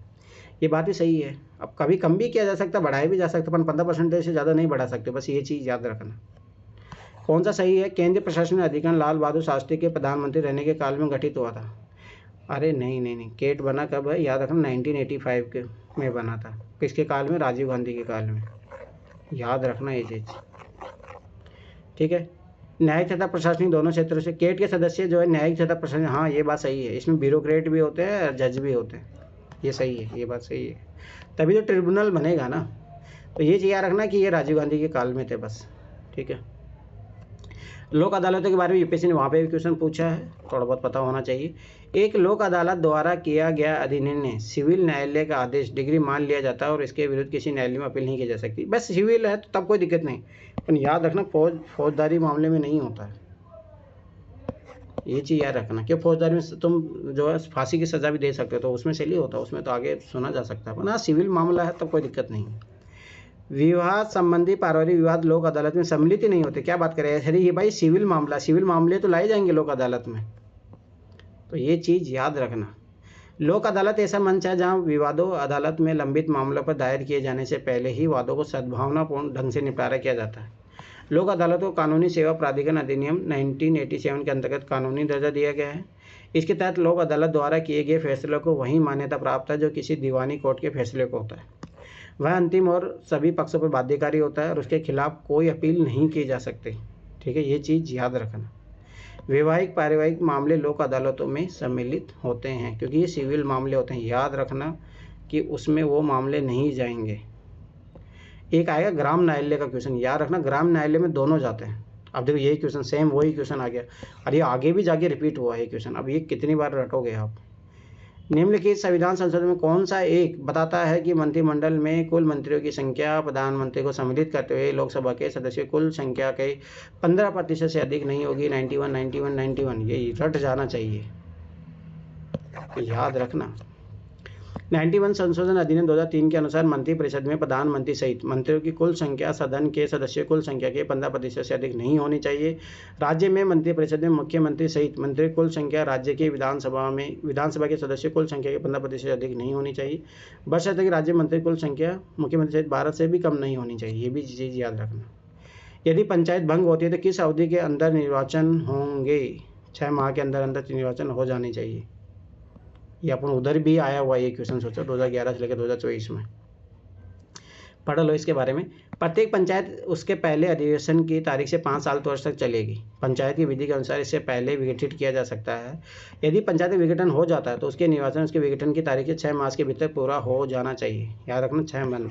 ये बात ही सही है, अब कभी कम भी किया जा सकता, बढ़ाया भी जा सकता, पर 15% से ज़्यादा नहीं बढ़ा सकते, बस ये चीज़ याद रखना। कौन सा सही है? केंद्रीय प्रशासनिक अधिकरण लाल बहादुर शास्त्री के प्रधानमंत्री रहने के काल में गठित हुआ था। अरे नहीं, केट बना कब है, याद रखना 1985 के में बना था। किसके काल में? राजीव गांधी के काल में, याद रखना ये चीज़, ठीक है। न्यायिक तथा प्रशासनिक दोनों क्षेत्रों से केट के सदस्य जो है न्यायिक तथा प्रशासनिक, हाँ ये बात सही है, इसमें ब्यूरोक्रेट भी होते हैं और जज भी होते हैं, ये सही है, ये बात सही है, तभी तो ट्रिब्यूनल बनेगा ना। तो ये चीज़ याद रखना कि ये राजीव गांधी के काल में थे बस, ठीक है। लोक अदालतों के बारे में यूपीएससी ने वहाँ पे भी क्वेश्चन पूछा है, थोड़ा बहुत पता होना चाहिए। एक लोक अदालत द्वारा किया गया अधिनिर्णय सिविल न्यायालय का आदेश डिग्री मान लिया जाता है और इसके विरुद्ध किसी न्यायालय में अपील नहीं की जा सकती। बस सिविल है तो तब कोई दिक्कत नहीं, पर याद रखना फौजदारी मामले में नहीं होता है, ये चीज़ याद रखना। कि फौजदारी में तुम जो है फांसी की सज़ा भी दे सकते हो, तो उसमें से नहीं होता, उसमें तो आगे सुना जा सकता है, पर ना सिविल मामला है तब कोई दिक्कत नहीं है। विवाह संबंधी पारिवारिक विवाद लोक अदालत में सम्मिलित ही नहीं होते, क्या बात करें। अरे ये भाई सिविल मामला, सिविल मामले तो लाए जाएंगे लोक अदालत में, तो ये चीज़ याद रखना। लोक अदालत ऐसा मंच है जहां विवादों अदालत में लंबित मामलों पर दायर किए जाने से पहले ही वादों को सद्भावनापूर्ण ढंग से निपटारा किया जाता है। लोक अदालत को कानूनी सेवा प्राधिकरण अधिनियम 1987 के अंतर्गत कानूनी दर्जा दिया गया है। इसके तहत लोक अदालत द्वारा किए गए फैसलों को वही मान्यता प्राप्त है जो किसी दीवानी कोर्ट के फैसले को होता है। वह अंतिम और सभी पक्षों पर बाध्यकारी होता है और उसके खिलाफ कोई अपील नहीं की जा सकती। ठीक है, ये चीज़ याद रखना। वैवाहिक पारिवारिक मामले लोक अदालतों में सम्मिलित होते हैं क्योंकि ये सिविल मामले होते हैं। याद रखना कि उसमें वो मामले नहीं जाएंगे। एक आएगा ग्राम न्यायालय का क्वेश्चन, याद रखना ग्राम न्यायालय में दोनों जाते हैं। अब देखो यही क्वेश्चन सेम वही क्वेश्चन आ गया और ये आगे भी जाके रिपीट हुआ है क्वेश्चन। अब ये कितनी बार रटोगे आप। निम्नलिखित संविधान संशोधन में कौन सा एक बताता है कि मंत्रिमंडल में कुल मंत्रियों की संख्या प्रधानमंत्री को सम्मिलित करते हुए लोकसभा के सदस्यों कुल संख्या के 15% से अधिक नहीं होगी। 91 ये रट जाना चाहिए, याद रखना। 91 संशोधन अधिनियम 2003 के अनुसार मंत्रिपरिषद में प्रधानमंत्री सहित मंत्रियों की कुल संख्या सदन के सदस्यों कुल संख्या के 15% से अधिक नहीं होनी चाहिए। राज्य में मंत्रिपरिषद में मुख्यमंत्री सहित मंत्री कुल संख्या राज्य के विधानसभा के सदस्यों कुल संख्या के 15% से अधिक नहीं होनी चाहिए। बशर्ते कि राज्य मंत्री कुल संख्या मुख्यमंत्री सहित 12 से भी कम नहीं होनी चाहिए। ये भी चीज़ याद रखना। यदि पंचायत भंग होती है तो किस अवधि के अंदर निर्वाचन होंगे? 6 माह के अंदर अंदर निर्वाचन हो जाने चाहिए। ये अपन उधर भी आया हुआ ये क्वेश्चन सोचो 2011 से लेकर 2024 में पढ़ लो इसके बारे में। प्रत्येक पंचायत उसके पहले अधिवेशन की तारीख से 5 साल वर्ष तक चलेगी। पंचायत की विधि के अनुसार इससे पहले विघटित किया जा सकता है। यदि पंचायत विघटन हो जाता है तो उसके निर्वाचन उसके विघटन की तारीख से 6 मास के भीतर पूरा हो जाना चाहिए। याद रखना 6 मंथ।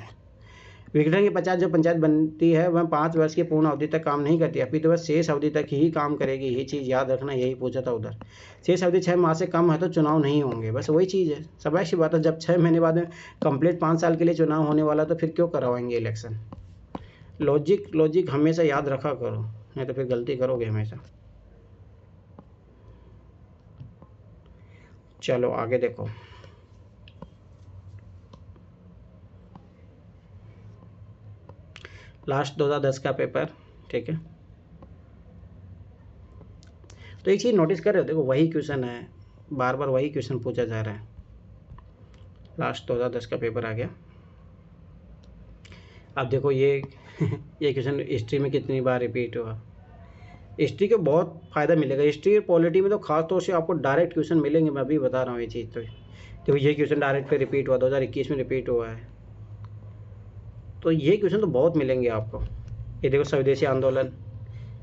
विघटन के पश्चात जो पंचायत बनती है वह 5 वर्ष की पूर्ण अवधि तक काम नहीं करती, अभी तो वह शेष अवधि तक ही काम करेगी। ये चीज़ याद रखना, यही पूछा था उधर। शेष अवधि 6 माह से कम है तो चुनाव नहीं होंगे, बस वही चीज़ है। सब ऐसी बात है, जब 6 महीने बाद में कंप्लीट 5 साल के लिए चुनाव होने वाला तो फिर क्यों करवाएंगे इलेक्शन। लॉजिक हमेशा याद रखा करो, नहीं तो फिर गलती करोगे हमेशा। चलो आगे देखो। लास्ट 2010 का पेपर, ठीक है। तो एक चीज़ नोटिस कर रहे हो, देखो वही क्वेश्चन है, बार बार वही क्वेश्चन पूछा जा रहा है। लास्ट 2010 का पेपर आ गया। अब देखो ये क्वेश्चन हिस्ट्री में कितनी बार रिपीट हुआ। हिस्ट्री को बहुत फ़ायदा मिलेगा। हिस्ट्री और पॉलिटी में तो खास तौर से आपको डायरेक्ट क्वेश्चन मिलेंगे, मैं अभी बता रहा हूँ ये चीज़। तो देखो ये क्वेश्चन डायरेक्ट पे रिपीट हुआ, 2021 में रिपीट हुआ है। तो ये क्वेश्चन तो बहुत मिलेंगे आपको। ये देखो स्वदेशी आंदोलन,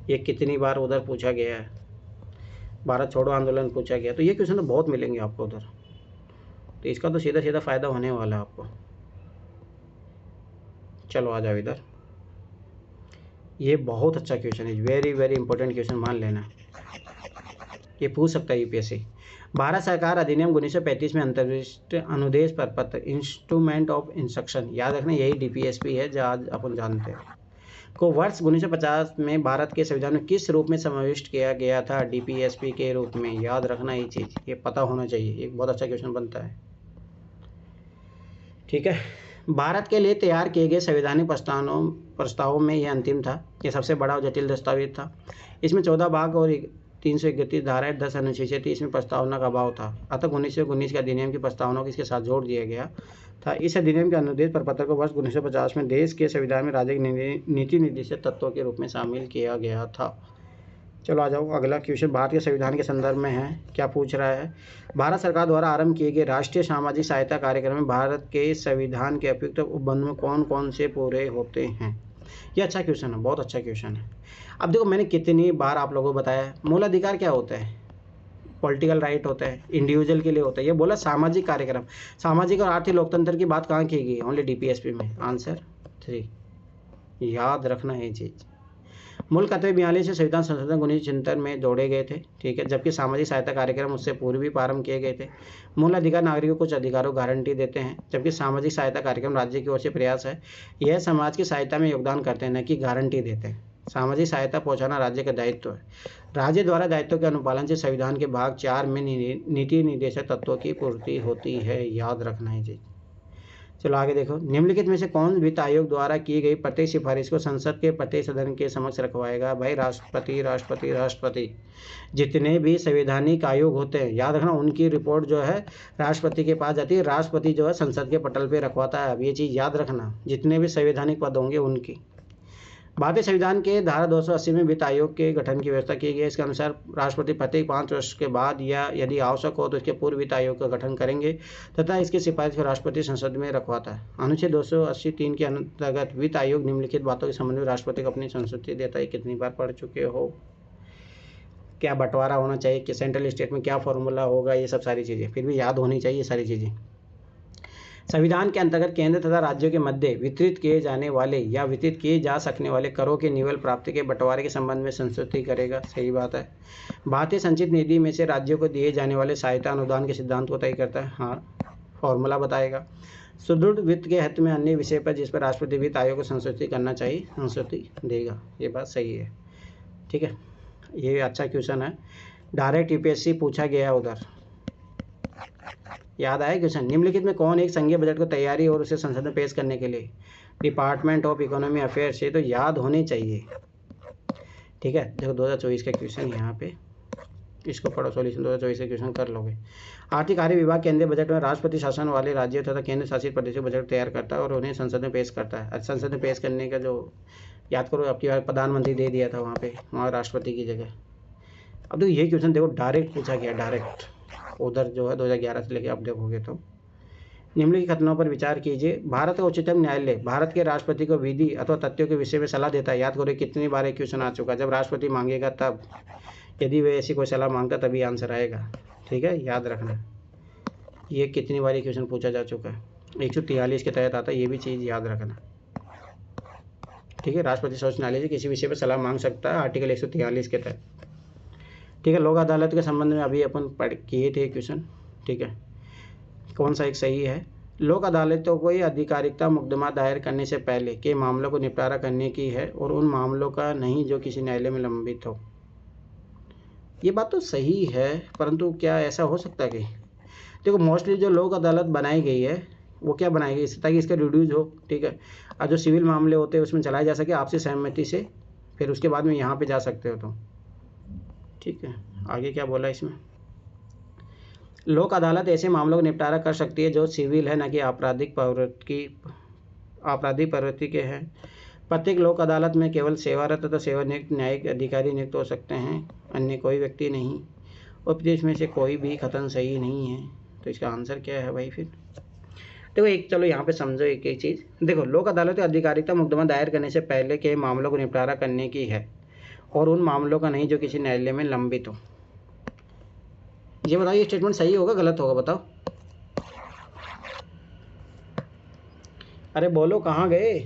ये कितनी बार उधर पूछा गया है। भारत छोड़ो आंदोलन पूछा गया। तो ये क्वेश्चन तो बहुत मिलेंगे आपको उधर। तो इसका तो सीधा सीधा फ़ायदा होने वाला है आपको। चलो आ जाओ इधर। ये बहुत अच्छा क्वेश्चन है, वेरी वेरी इंपॉर्टेंट क्वेश्चन, मान लेना। ये पूछ सकता है यूपीएससी। भारत सरकार अधिनियम 1935 में अंतर्विष्ट अनुदेश पर पत्र इंस्ट्रूमेंट ऑफ इंस्ट्रक्शन, याद रखना यही डीपीएसपी है जो आज अपन जानते हैं, को वर्ष 1950 में भारत के संविधान में किस रूप में समाविष्ट किया गया था? डीपीएसपी के रूप में। याद रखना ये चीज़, ये पता होना चाहिए। एक बहुत अच्छा क्वेश्चन बनता है, ठीक है। भारत के लिए तैयार किए गए संवैधानिक प्रस्तावों में यह अंतिम था। यह सबसे बड़ा और जटिल दस्तावेज था। इसमें 14 भाग और 331 धाराएं, 10 अनुच्छेद थी। इसमें प्रस्तावना का अभाव था, अतः 1919 के अधिनियम की प्रस्तावना को इसके साथ जोड़ दिया गया था। इस अधिनियम के अनुदेश प्रपत्र को वर्ष 1950 में देश के संविधान में राज्य नीति निर्देशक तत्वों के रूप में शामिल किया गया था। चलो आ जाओ अगला क्वेश्चन, भारत के संविधान के संदर्भ में है। क्या पूछ रहा है? भारत सरकार द्वारा आरंभ किए गए राष्ट्रीय सामाजिक सहायता कार्यक्रम में भारत के संविधान के उपयुक्त उपबंध में कौन कौन से पूरे होते हैं? ये अच्छा क्वेश्चन है, बहुत अच्छा क्वेश्चन है। अब देखो मैंने कितनी बार आप लोगों को बताया, मूल अधिकार क्या होता है? पॉलिटिकल राइट होता है, इंडिविजुअल के लिए होता है। ये बोला सामाजिक कार्यक्रम, सामाजिक और आर्थिक लोकतंत्र की बात कहाँ की गई? ओनली डीपीएसपी में। आंसर 3, याद रखना ये चीज़। मूल कर्तव्य 42 से संविधान संशोधन 1976 में जोड़े गए थे, ठीक है, जबकि सामाजिक सहायता कार्यक्रम उससे पूर्व भी प्रारंभ किए गए थे। मूल अधिकार नागरिकों को कुछ अधिकारों को गारंटी देते हैं, जबकि सामाजिक सहायता कार्यक्रम राज्य की ओर से प्रयास है, यह समाज की सहायता में योगदान करते हैं, न कि गारंटी देते हैं। सामाजिक सहायता पहुंचाना राज्य का दायित्व है। राज्य द्वारा दायित्व के अनुपालन से संविधान के भाग 4 में नीति निर्देशक तत्वों की पूर्ति होती है। याद रखना है जी। चलो आगे देखो, निम्नलिखित में से कौन वित्त आयोग द्वारा की गई प्रत्येक सिफारिश को संसद के प्रत्येक सदन के समक्ष रखवाएगा? भाई राष्ट्रपति राष्ट्रपति राष्ट्रपति। जितने भी संवैधानिक आयोग होते हैं, याद रखना, उनकी रिपोर्ट जो है राष्ट्रपति के पास जाती है, राष्ट्रपति जो है संसद के पटल पे रखवाता है। अब ये चीज़ याद रखना, जितने भी संवैधानिक पद होंगे उनकी। भारतीय संविधान के धारा 280 में वित्त आयोग के गठन की व्यवस्था की गई है। इसके अनुसार राष्ट्रपति प्रत्येक 5 वर्ष के बाद या यदि आवश्यक हो तो इसके पूर्व वित्त आयोग का गठन करेंगे तथा इसकी सिफारिश को राष्ट्रपति संसद में रखवाता है। अनुच्छेद 280(3) के अंतर्गत वित्त आयोग निम्नलिखित बातों के संबंध में राष्ट्रपति को अपनी संस्तुति देता है। कितनी बार पढ़ चुके हो? क्या बंटवारा होना चाहिए, कि सेंट्रल स्टेट में क्या फॉर्मूला होगा, ये सब सारी चीज़ें फिर भी याद होनी चाहिए सारी चीज़ें। संविधान के अंतर्गत केंद्र तथा राज्यों के मध्य वितरित किए जाने वाले या वितरित किए जा सकने वाले करों के निवल प्राप्ति के बंटवारे के संबंध में संस्तुति करेगा। सही बात है। भारतीय संचित निधि में से राज्यों को दिए जाने वाले सहायता अनुदान के सिद्धांत को तय करता है। हाँ, फॉर्मूला बताएगा। सुदृढ़ वित्त के हित में अन्य विषय पर जिस पर राष्ट्रपति वित्त आयोग को संस्तुति करना चाहिए, संस्तुति देगा। ये बात सही है। ठीक है, ये अच्छा क्वेश्चन है, डायरेक्ट यूपीएससी पूछा गया उधर, याद आया क्वेश्चन। निम्नलिखित में कौन एक संघीय बजट को तैयारी और उसे संसद में पेश करने के लिए? Department of economy affairs. ये तो याद होने चाहिए। ठीक है, देखो 2024 का क्वेश्चन यहाँ पे, इसको पढ़ो, सॉल्यूशन 2024 के क्वेश्चन कर लोगे। आर्थिक कार्य विभाग केंद्रीय बजट में राष्ट्रपति शासन वाले राज्यों तथा केंद्र शासित प्रदेशों बजट तैयार करता है और उन्हें संसद में पेश करता है। संसद में पेश करने का जो, याद करो, आपकी बार प्रधानमंत्री दे दिया था वहाँ राष्ट्रपति की जगह। अब तो ये क्वेश्चन देखो डायरेक्ट पूछा गया, डायरेक्ट उधर जो है 2011 से लेके आप देखोगे तो। निम्नलिखित कथनों पर विचार कीजिए। भारत का उच्चतम न्यायालय भारत के राष्ट्रपति को विधि अथवा तथ्यों के विषय में सलाह देता है। याद करो कितनी बार एक क्वेश्चन आ चुका है, जब राष्ट्रपति मांगेगा तब, यदि वे ऐसी कोई सलाह मांगता तभी आंसर आएगा। ठीक है, याद रखना, ये कितनी बार क्वेश्चन पूछा जा चुका है। 143 के तहत आता है, ये भी चीज़ याद रखना। ठीक है, राष्ट्रपति सर्वोच्च न्यायालय से किसी विषय पर सलाह मांग सकता है, आर्टिकल 143 के तहत। ठीक है, लोक अदालत के संबंध में अभी अपन पढ़ किए थे क्वेश्चन। ठीक है, कौन सा एक सही है? लोक अदालतों को आधिकारिकता मुकदमा दायर करने से पहले के मामलों को निपटारा करने की है और उन मामलों का नहीं जो किसी न्यायालय में लंबित हो। ये बात तो सही है, परंतु क्या ऐसा हो सकता है कि, देखो मोस्टली जो लोक अदालत बनाई गई है वो क्या बनाई गई, ताकि इसका रिड्यूज हो। ठीक है, और जो सिविल मामले होते हैं उसमें चलाए जा सके आपसी सहमति से, फिर उसके बाद में यहाँ पे जा सकते हो तो। ठीक है, आगे क्या बोला इसमें? लोक अदालत ऐसे मामलों को निपटारा कर सकती है जो सिविल है, न कि आपराधिक प्रवृत्ति के हैं। प्रत्येक लोक अदालत में केवल सेवारत तथा सेवानिवृत्त न्यायिक अधिकारी नियुक्त हो सकते हैं, अन्य कोई व्यक्ति नहीं। उपदेश में से कोई भी कथन सही नहीं है, तो इसका आंसर क्या है भाई? फिर देखो एक, चलो यहाँ पे समझो एक एक चीज़। देखो, लोक अदालत अधिकारिकता मुकदमा दायर करने से पहले के मामलों को निपटारा करने की है और उन मामलों का नहीं जो किसी न्यायालय में लंबित हो। ये बताओ, ये स्टेटमेंट सही होगा गलत होगा बताओ? अरे बोलो, कहाँ गए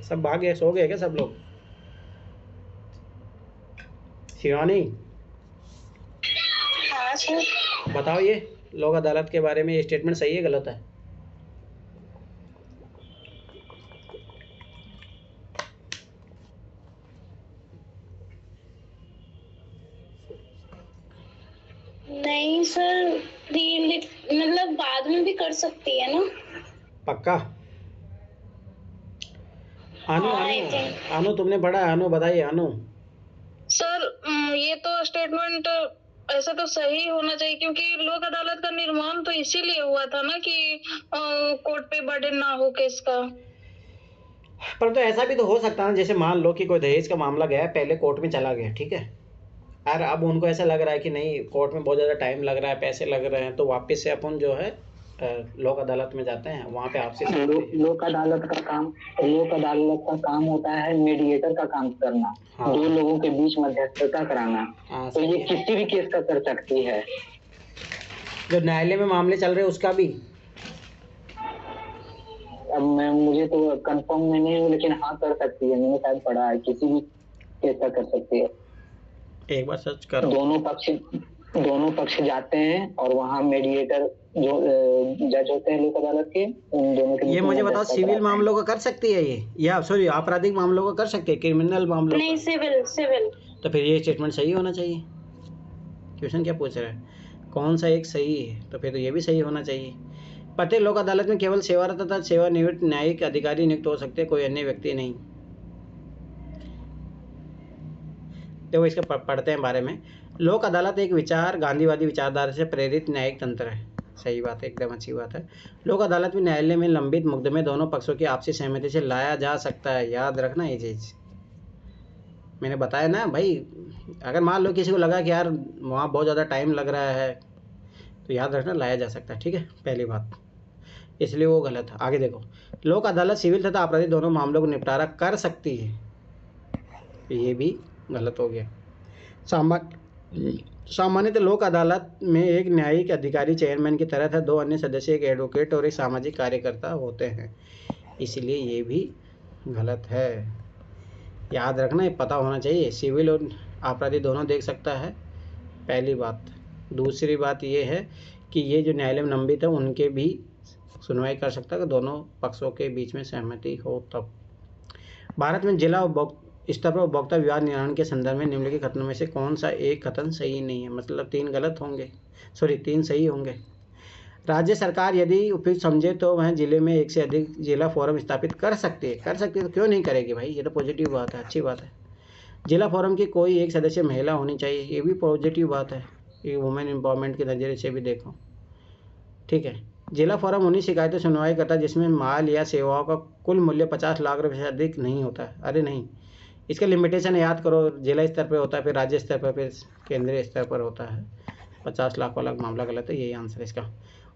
सब? भाग गए, सो गए क्या सब लोग? शिवानी, हाँ सर। बताओ ये लोक अदालत के बारे में, ये स्टेटमेंट सही है गलत है? नहीं सर, मतलब बाद में भी कर सकती है ना? पक्का? अनु, अनु तुमने पढ़ा है? अनु बताइए। अनु सर, ये तो स्टेटमेंट ऐसा तो सही होना चाहिए, क्योंकि लोक अदालत का निर्माण तो इसीलिए हुआ था ना कि कोर्ट पे बर्डन ना हो केस का। पर तो ऐसा भी तो हो सकता है, जैसे मान लो कि कोई दहेज का मामला गया, पहले कोर्ट में चला गया, ठीक है, और अब उनको ऐसा लग रहा है कि नहीं कोर्ट में बहुत ज़्यादा टाइम लग रहा है, पैसे लग रहे हैं, तो वापस से अपन जो है लोक अदालत में जाते हैं, वहाँ पे आपसे लोक अदालत का काम होता है मीडिएटर का काम करना। हाँ। दो लोगों के बीच मध्यस्थता कराना। हाँ, तो ये किसी भी केस का कर सकती है। जो न्यायालय में मामले चल रहे हैं उसका भी? अब मुझे तो कंफर्म में नहीं हूँ, लेकिन हाँ कर सकती है, मैंने शायद पढ़ा है, किसी भी केस का कर सकती है। एक बार सर्च करो। दोनों पक्ष जाते हैं और वहाँ मीडिएटर जो जज होते हैं लोक अदालत के, उन दोनों के। ये मुझे बताओ, सिविल मामलों का कर सकती है ये, या सॉरी आपराधिक मामलों का कर सकते हैं, क्रिमिनल मामलों? नहीं, सिविल। तो फिर ये स्टेटमेंट सही होना चाहिए। क्वेश्चन क्या पूछ रहा है, कौन सा एक सही है? तो फिर तो ये भी सही होना चाहिए। प्रत्येक लोक अदालत में केवल सेवारत तथा सेवानिवृत्त न्यायिक अधिकारी नियुक्त हो सकते हैं, कोई अन्य व्यक्ति नहीं। देखो इसके पढ़ते हैं बारे में। लोक अदालत एक गांधीवादी विचारधारा से प्रेरित न्यायिक तंत्र है। सही बात है, एकदम अच्छी बात है। लोक अदालत में न्यायालय में लंबित मुकदमे दोनों पक्षों की आपसी सहमति से लाया जा सकता है। याद रखना ये चीज़, मैंने बताया ना भाई। अगर मान लो किसी को लगा कि यार वहाँ बहुत ज़्यादा टाइम लग रहा है, तो याद रखना लाया जा सकता है, ठीक है, पहली बात। इसलिए वो गलत है। आगे देखो, लोक अदालत सिविल तथा आपराधिक दोनों मामलों को निपटारा कर सकती है, ये भी गलत हो गया। सामान्यतः लोक अदालत में एक न्यायिक अधिकारी चेयरमैन की तरह था, 2 अन्य सदस्य, एक एडवोकेट और एक सामाजिक कार्यकर्ता होते हैं, इसलिए ये भी गलत है। याद रखना, ये पता होना चाहिए। सिविल और आपराधिक दोनों देख सकता है, पहली बात। दूसरी बात ये है कि ये जो न्यायालय में लंबित है उनके भी सुनवाई कर सकता है, कि दोनों पक्षों के बीच में सहमति हो तब। भारत में जिला स्तर पर उपभोक्ता विवाद निवारण के संदर्भ में निम्नलिखित कथनों में से कौन सा एक कथन सही नहीं है? मतलब 3 गलत होंगे, 3 सही होंगे। राज्य सरकार यदि उपयुक्त समझे तो वह जिले में 1 से अधिक जिला फोरम स्थापित कर सकती है। तो क्यों नहीं करेगी भाई? ये तो पॉजिटिव बात है, अच्छी बात है। जिला फोरम की कोई एक सदस्य महिला होनी चाहिए, ये भी पॉजिटिव बात है। ये वुमेन एम्पावरमेंट के नज़रिए से भी देखो, ठीक है। जिला फोरम उन्हीं शिकायतें सुनवाई करता है जिसमें माल या सेवाओं का कुल मूल्य 50 लाख रुपये से अधिक नहीं होता है। अरे नहीं, इसका लिमिटेशन याद करो। जिला स्तर पर होता है, फिर राज्य स्तर पर, फिर केंद्रीय स्तर पर होता है। 50 लाख वाला मामला गलत है, यही आंसर है इसका।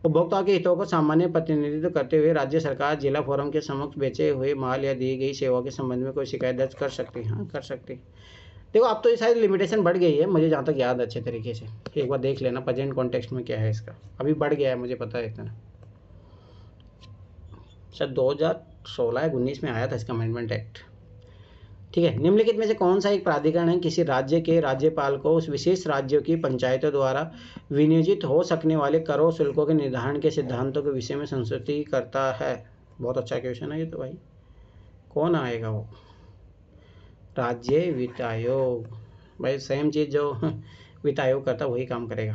उपभोक्ताओं के हितों को सामान्य प्रतिनिधित्व करते हुए राज्य सरकार जिला फोरम के समक्ष बेचे हुए माल या दी गई सेवाओं के संबंध में कोई शिकायत दर्ज कर सकती है। हाँ, कर सकती। देखो अब तो ये सारी लिमिटेशन बढ़ गई है, मुझे जहाँ तक याद अच्छे तरीके से। एक बार देख लेना प्रेजेंट कॉन्टेक्स्ट में क्या है इसका। अभी बढ़ गया है, मुझे पता है इतना। शायद 2016 या 19 में आया था इसका अमेंडमेंट एक्ट, ठीक है। निम्नलिखित में से कौन सा एक प्राधिकरण है किसी राज्य के राज्यपाल को उस विशेष राज्यों की पंचायतों द्वारा विनियोजित हो सकने वाले करों शुल्कों के निर्धारण के सिद्धांतों के विषय में संस्तुति करता है? बहुत अच्छा क्वेश्चन है ये तो भाई। कौन आएगा वो? राज्य वित्त आयोग। भाई सेम चीज़ जो वित्त आयोग करता वही काम करेगा।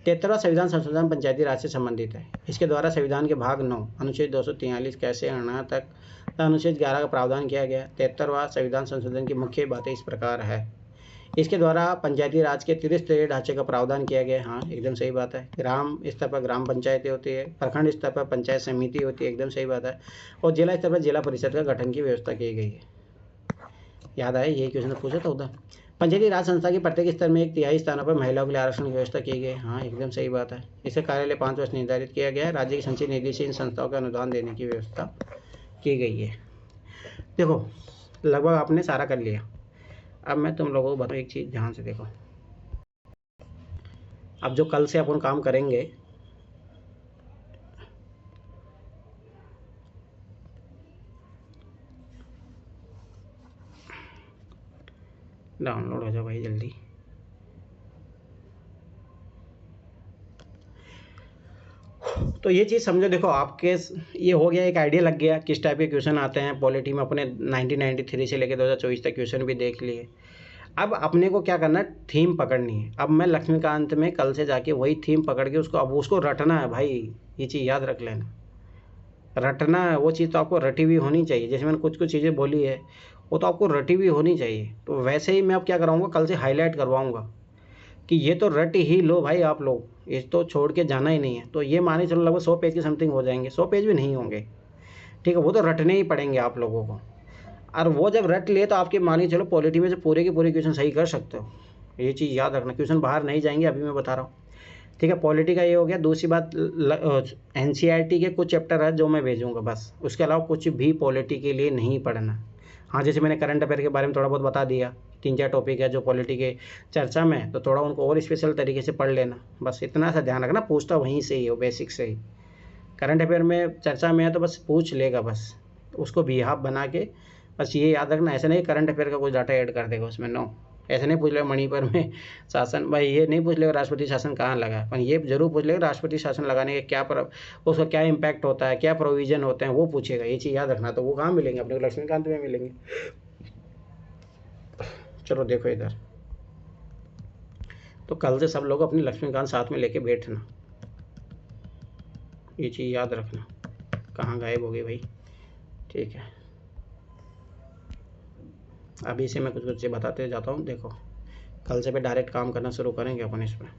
73वां संविधान संशोधन पंचायती राज से संबंधित है। इसके द्वारा संविधान के भाग 9 अनुच्छेद 243 कैसे आना तक अनुच्छेद 11 का प्रावधान किया गया। 73वां संविधान संशोधन की मुख्य बातें इस प्रकार है। इसके द्वारा पंचायती राज के त्रिस्तरीय ढांचे का प्रावधान किया गया। हाँ, एकदम सही बात है। ग्राम स्तर पर ग्राम पंचायतें होती है, प्रखंड स्तर पर पंचायत समिति होती है, एकदम सही बात है। और जिला स्तर पर जिला परिषद का गठन की व्यवस्था की गई है। याद आया, यही क्वेश्चन पूछा था उधर। पंचायती राज संस्था के प्रत्येक स्तर में 1/3 स्थानों पर महिलाओं के लिए आरक्षण की व्यवस्था की गई। हाँ, एकदम सही बात है। इसका कार्यालय 5 वर्ष निर्धारित किया गया है। राज्य की संचित निधि से इन संस्थाओं को अनुदान देने की व्यवस्था की गई है। देखो लगभग आपने सारा कर लिया। अब मैं तुम लोगों को बताऊँ एक चीज़, ध्यान से देखो। अब जो कल से अपन काम करेंगे, डाउनलोड हो जाओ भाई जल्दी। तो ये चीज़ समझो। देखो आपके ये हो गया, एक आइडिया लग गया किस टाइप के क्वेश्चन आते हैं पॉलिटी में। अपने 1993 से लेकर 2024 तक क्वेश्चन भी देख लिए। अब अपने को क्या करना है, थीम पकड़नी है। अब मैं लक्ष्मीकांत में कल से जाके वही थीम पकड़ के उसको रटना है भाई। ये चीज़ याद रख लेना, रटना है। वो चीज़ तो आपको रटी हुई होनी चाहिए। जैसे मैंने कुछ चीज़ें बोली है वो तो आपको रटी हुई होनी चाहिए। तो वैसे ही मैं अब क्या कराऊंगा, कल से हाईलाइट करवाऊंगा कि ये तो रट ही लो भाई आप लोग, ये तो छोड़ के जाना ही नहीं है। तो ये माने चलो लगभग 100 पेज के समथिंग हो जाएंगे। 100 पेज भी नहीं होंगे, ठीक है। वो तो रटने ही पड़ेंगे आप लोगों को। और वो जब रट लिए तो आपके मानिए चलो पॉलिटी में से पूरे के पूरे क्वेश्चन सही कर सकते हो। ये चीज़ याद रखना, क्वेश्चन बाहर नहीं जाएंगे, अभी मैं बता रहा हूँ, ठीक है। पॉलिटी का ये हो गया। दूसरी बात, NCERT के कुछ चैप्टर है जो मैं भेजूँगा बस। उसके अलावा कुछ भी पॉलिटी के लिए नहीं पढ़ना। हाँ, जैसे मैंने करंट अफेयर के बारे में थोड़ा बहुत बता दिया, 3-4 टॉपिक है जो पॉलिटी के चर्चा में, तो थोड़ा उनको और स्पेशल तरीके से पढ़ लेना। बस इतना सा ध्यान रखना, पूछता वहीं से ही हो, बेसिक से ही। करंट अफेयर में चर्चा में है तो बस पूछ लेगा, बस उसको बिहाफ बना के। बस ये याद रखना, ऐसा नहीं करंट अफेयर का कुछ डाटा ऐड कर देगा उसमें, नो। ऐसे नहीं पूछ लेगा मणिपुर में शासन, भाई ये नहीं पूछ लेगा राष्ट्रपति शासन कहाँ लगा है, पर ये जरूर पूछ लेगा राष्ट्रपति शासन लगाने के क्या उसका क्या इम्पैक्ट होता है, क्या प्रोविजन होते हैं, वो पूछेगा। ये चीज़ याद रखना। तो वो कहाँ मिलेंगे अपने को, लक्ष्मीकांत में मिलेंगे। चलो देखो इधर, तो कल से सब लोग अपनी लक्ष्मीकांत साथ में लेके बैठना। ये चीज़ याद रखना। कहाँ गायब हो गई भाई? ठीक है, अभी से मैं कुछ कुछ बताते जाता हूँ। देखो कल से पे डायरेक्ट काम करना शुरू करेंगे अपन इस पर।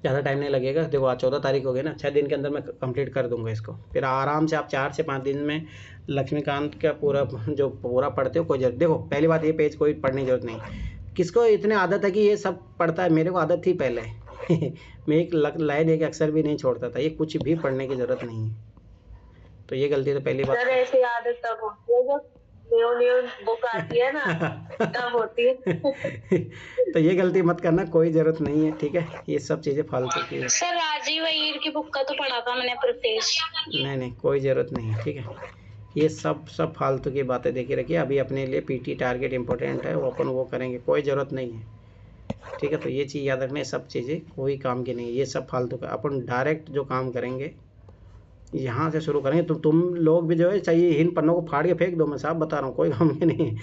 ज़्यादा टाइम नहीं लगेगा। देखो आज 14 तारीख हो गई ना, 6 दिन के अंदर मैं कंप्लीट कर दूंगा इसको। फिर आराम से आप 4 से 5 दिन में लक्ष्मीकांत का पूरा जो पूरा पढ़ते हो कोई जरूरत। देखो पहली बात, ये पेज कोई पढ़ने की जरूरत नहीं। किसको इतने आदत है कि ये सब पढ़ता है? मेरे को आदत थी पहले मैं एक लाइन एक अक्षर भी नहीं छोड़ता था। ये कुछ भी पढ़ने की जरूरत नहीं है। तो ये गलती तो पहली बात। ऐसी आदत तब होती है जब न्यू बुक आती है ना तब होती है। तो ये गलती मत करना, कोई जरूरत नहीं है। ठीक है, ये सब चीजें फालतू की है। सर राजीव अय्यर की बुक का तो पढ़ा था मैंने प्रिफेस। नहीं कोई ज़रूरत नहीं है। ठीक है, ये सब फालतू की बातें देखी रखिए। अभी अपने लिए पीटी टारगेट इंपॉर्टेंट है, वो अपन वो करेंगे, कोई ज़रूरत नहीं है। ठीक है, तो ये चीज़ याद रखना, ये सब चीज़ें कोई काम की नहीं है। ये सब फालतू का, अपन डायरेक्ट जो काम करेंगे यहाँ से शुरू करेंगे। तो तुम लोग भी जो है चाहिए इन पन्नों को फाड़ के फेंक दो, मैं साफ बता रहा हूँ, कोई काम की नहीं है।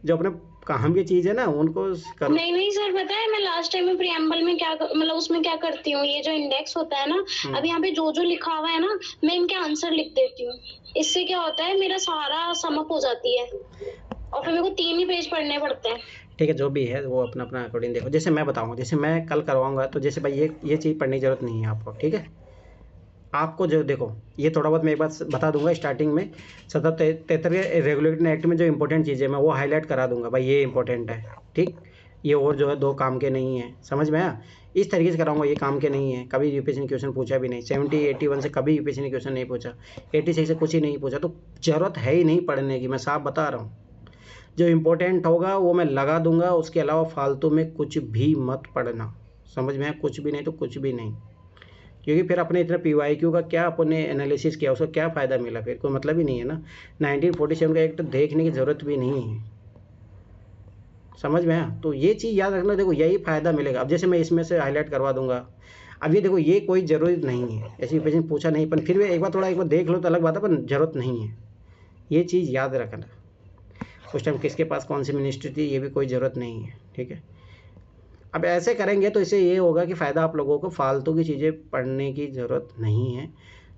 जो अपने काम की चीज़ है ना उनको करो। नहीं सर, पता है मैं लास्ट टाइम में प्रिएम्बल में क्या मतलब उसमें क्या करती हूँ, ये जो इंडेक्स होता है ना, अब यहाँ पे जो लिखा हुआ है ना, मैं इनके आंसर लिख देती हूँ। इससे क्या होता है, मेरा सारा समअप हो जाती है और फिर मेरे को 3 ही पेज पढ़ने पड़ते हैं। ठीक है, जो भी है वो अपना अपना अकॉर्डिंग देखो। जैसे मैं बताऊँगा, जैसे मैं कल करवाऊँगा, तो जैसे भाई ये चीज़ पढ़ने की जरूरत नहीं है आपको। ठीक है, आपको जो देखो ये थोड़ा बहुत मैं एक बात बता दूंगा स्टार्टिंग में। 77 रेगुलेटरी एक्ट में जो इंपॉर्टेंट चीज़ें मैं वो हाईलाइट करा दूंगा, भाई ये इंपॉर्टेंट है। ठीक, ये और जो है 2 काम के नहीं है, समझ में आया? इस तरीके से कराऊंगा, ये काम के नहीं है। कभी यूपीएससी ने क्वेश्चन पूछा भी नहीं, 70 81 से कभी यूपीएससी ने क्वेश्चन नहीं पूछा, 86 से कुछ ही नहीं पूछा। तो ज़रूरत है ही नहीं पढ़ने की, मैं साफ बता रहा हूँ। जो इम्पोर्टेंट होगा वो मैं लगा दूंगा, उसके अलावा फालतू में कुछ भी मत पढ़ना, समझ में आया? कुछ भी नहीं तो कुछ भी नहीं, क्योंकि फिर अपने इतना PYQ का क्या अपने एनालिसिस किया, उसका क्या फ़ायदा मिला? फिर कोई मतलब ही नहीं है ना। 1947 का एक्ट देखने की ज़रूरत भी नहीं है, समझ में आया? तो ये चीज़ याद रखना, देखो यही फ़ायदा मिलेगा। अब जैसे मैं इसमें से हाईलाइट करवा दूंगा, अब ये देखो ये कोई ज़रूरत नहीं है, ऐसी पेशेंट पूछा नहीं, पर फिर भी एक बार देख लो तो अलग बात है, पर ज़रूरत नहीं है। ये चीज़ याद रखना, उस टाइम किसके पास कौन सी मिनिस्ट्री थी ये भी कोई ज़रूरत नहीं है। ठीक है, अब ऐसे करेंगे तो इससे ये होगा कि फ़ायदा आप लोगों को, फालतू की चीज़ें पढ़ने की ज़रूरत नहीं है।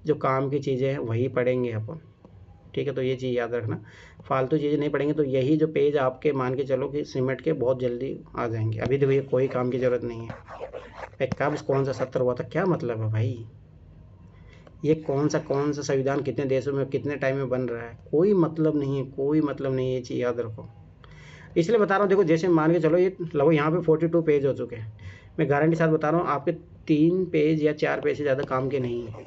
जो काम की चीज़ें हैं वही पढ़ेंगे अपन। ठीक है, तो ये चीज़ याद रखना, फालतू चीज़ें नहीं पढ़ेंगे तो यही जो पेज आपके मान के चलो कि सिमट के बहुत जल्दी आ जाएंगे। अभी देखो ये कोई काम की ज़रूरत नहीं है। कब कौन सा 70 हुआ था, क्या मतलब है भाई? ये कौन सा संविधान कितने देशों में कितने टाइम में बन रहा है, कोई मतलब नहीं है, कोई मतलब नहीं है। ये चीज़ याद रखो, इसलिए बता रहा हूँ। देखो जैसे मान के चलो ये लगभग यहाँ पे 42 पेज हो चुके हैं, मैं गारंटी साथ बता रहा हूँ आपके 3 पेज या 4 पेज से ज़्यादा काम के नहीं है।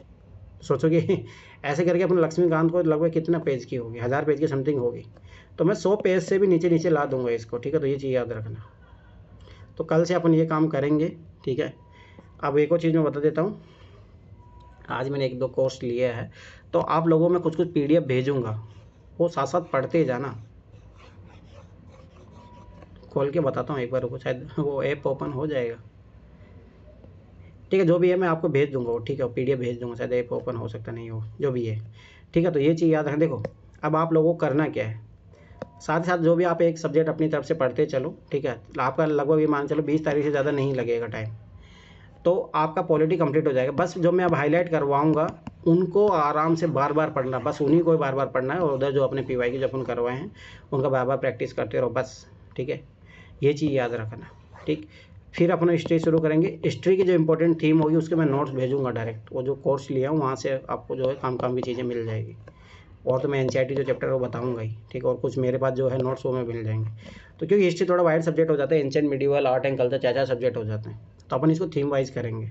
सोचोगे ऐसे करके अपने लक्ष्मीकांत को लगभग कितना पेज की होगी, 1000 पेज की समथिंग होगी। तो मैं 100 पेज से भी नीचे ला दूंगा इसको। ठीक है, तो ये चीज़ याद रखना। तो कल से अपन ये काम करेंगे। ठीक है, अब एक और चीज़ मैं बता देता हूँ, आज मैंने 1-2 कोर्स लिया है, तो आप लोगों में कुछ PDF भेजूँगा, वो साथ साथ पढ़ते जाना। खोल के बताता हूँ एक बार, रुको, शायद वो ऐप ओपन हो जाएगा। ठीक है, जो भी है मैं आपको भेज दूंगा वो। ठीक है, PDF भेज दूंगा, शायद ऐप ओपन हो सकता नहीं हो, जो भी है। ठीक है, तो ये चीज़ याद रखें। देखो अब आप लोगों को करना क्या है, साथ ही साथ जो भी आप एक सब्जेक्ट अपनी तरफ से पढ़ते चलो। ठीक है, आपका लगभग ये मान चलो 20 तारीख से ज़्यादा नहीं लगेगा टाइम, तो आपका पॉलिटी कंप्लीट हो जाएगा। बस जो मैं अब हाईलाइट करवाऊँगा उनको आराम से बार बार पढ़ना, बस उन्हीं को बार बार पढ़ना है, और उधर जो अपने PYQ जो अपन करवाए हैं उनका बार बार प्रैक्टिस करते रहो बस। ठीक है, ये चीज़ याद रखना। ठीक, फिर अपना हिस्ट्री शुरू करेंगे। हिस्ट्री की जो इंपॉर्टेंट थीम होगी उसके मैं नोट्स भेजूंगा डायरेक्ट, वो जो कोर्स लिया हूँ वहाँ से आपको जो है काम की चीज़ें मिल जाएगी। और तो मैं NCERT जो चैप्टर है वो बताऊंगा ही। ठीक है, और कुछ मेरे पास जो है नोट्स वो में मिल जाएंगे। तो क्योंकि हिस्ट्री थोड़ा वाइड सब्जेक्ट हो जाता है, ancient, medieval, art and culture, 4 subject हो जाते हैं, तो अपन इसको थीम वाइज करेंगे।